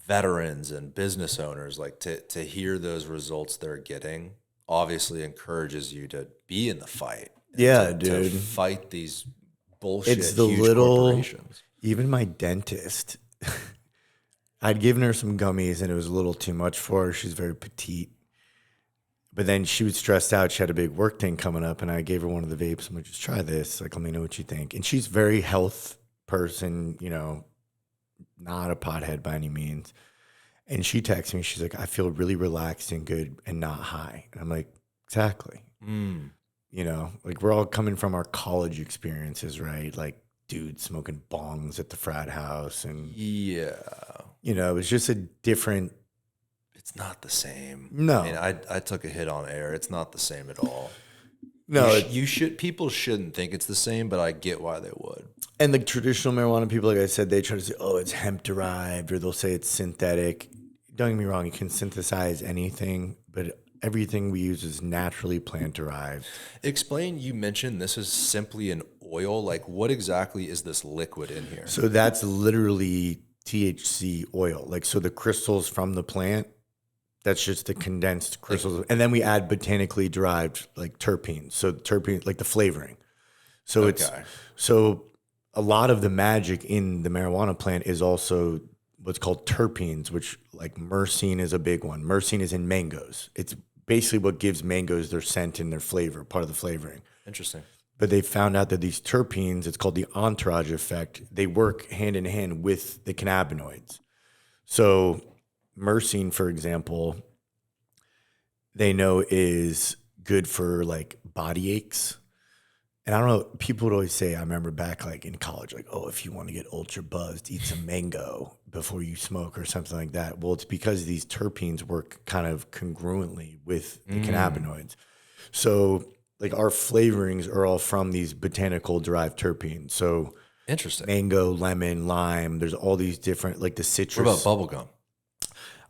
Veterans and business owners, like to hear those results they're getting obviously encourages you to be in the fight. Yeah, to dude. fight these bullshit It's the huge little, corporations. even my dentist, I'd given her some gummies and it was a little too much for her. She's very petite. But then she was stressed out. She had a big work thing coming up, and I gave her one of the vapes. I'm like, just try this. Like, let me know what you think. And she's a very health person, you know, not a pothead by any means. And she texts me. She's like, I feel really relaxed and good and not high. And I'm like, exactly. You know, like we're all coming from our college experiences, right? Like dudes smoking bongs at the frat house. And, Yeah. you know, it was just a different. It's not the same. No. I mean, I took a hit on air. It's not the same at all. No, people shouldn't think it's the same, but I get why they would. and the traditional marijuana people, like I said, they try to say, oh, it's hemp derived, or they'll say it's synthetic. Don't get me wrong, you can synthesize anything, but everything we use is naturally plant derived. Explain, you mentioned this is simply an oil. Like, what exactly is this liquid in here? So that's literally THC oil. Like, so the crystals from the plant, that's just the condensed crystals. And then we add botanically derived like terpenes. So terpenes, like the flavoring. So it's, so a lot of the magic in the marijuana plant is also what's called terpenes, which like myrcene is a big one. Myrcene is in mangoes. It's basically what gives mangoes their scent and their flavor, part of the flavoring. Interesting. But they found out that these terpenes, it's called the entourage effect, they work hand in hand with the cannabinoids. So myrcene, for example, they know is good for like body aches. And I don't know, people would always say, I remember back like in college, like, oh, if you want to get ultra buzzed, eat some mango before you smoke or something like that. Well, it's because these terpenes work kind of congruently with the cannabinoids. So like our flavorings are all from these botanical derived terpenes. So Interesting. mango, lemon, lime, there's all these different, like the citrus. What about bubble gum?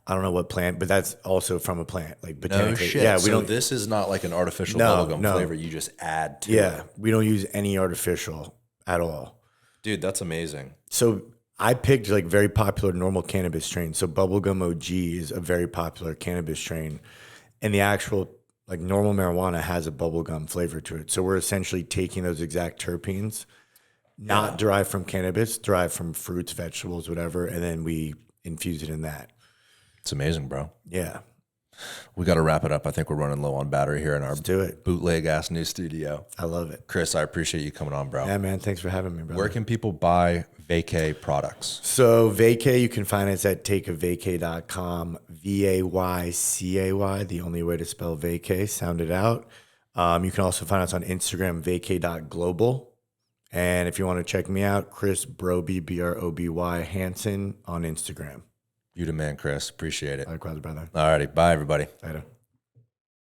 I don't know what plant, but that's also from a plant, like No botanically. shit. Yeah, So this is not like an artificial bubblegum flavor you just add to it. Yeah, we don't use any artificial at all. Dude, that's amazing. So I picked like very popular normal cannabis strains. So bubblegum OG is a very popular cannabis strain. And the actual like normal marijuana has a bubblegum flavor to it. So we're essentially taking those exact terpenes, not derived from cannabis, derived from fruits, vegetables, whatever, and then we infuse it in that. It's amazing, bro. Yeah. We got to wrap it up. I think we're running low on battery here in our Do it. bootleg ass new studio. I love it. Chris, I appreciate you coming on, bro. Yeah, man. Thanks for having me, bro. Where can people buy VAYCAY products? So VAYCAY, you can find us at takeavacay.com, VAYCAY, the only way to spell VAYCAY, sound it out. You can also find us on Instagram, VAYCAY.global. And if you want to check me out, Chris Broby, Broby Hanson on Instagram. You the man, Chris. Appreciate it. Likewise, brother. All righty. Bye, everybody. Later.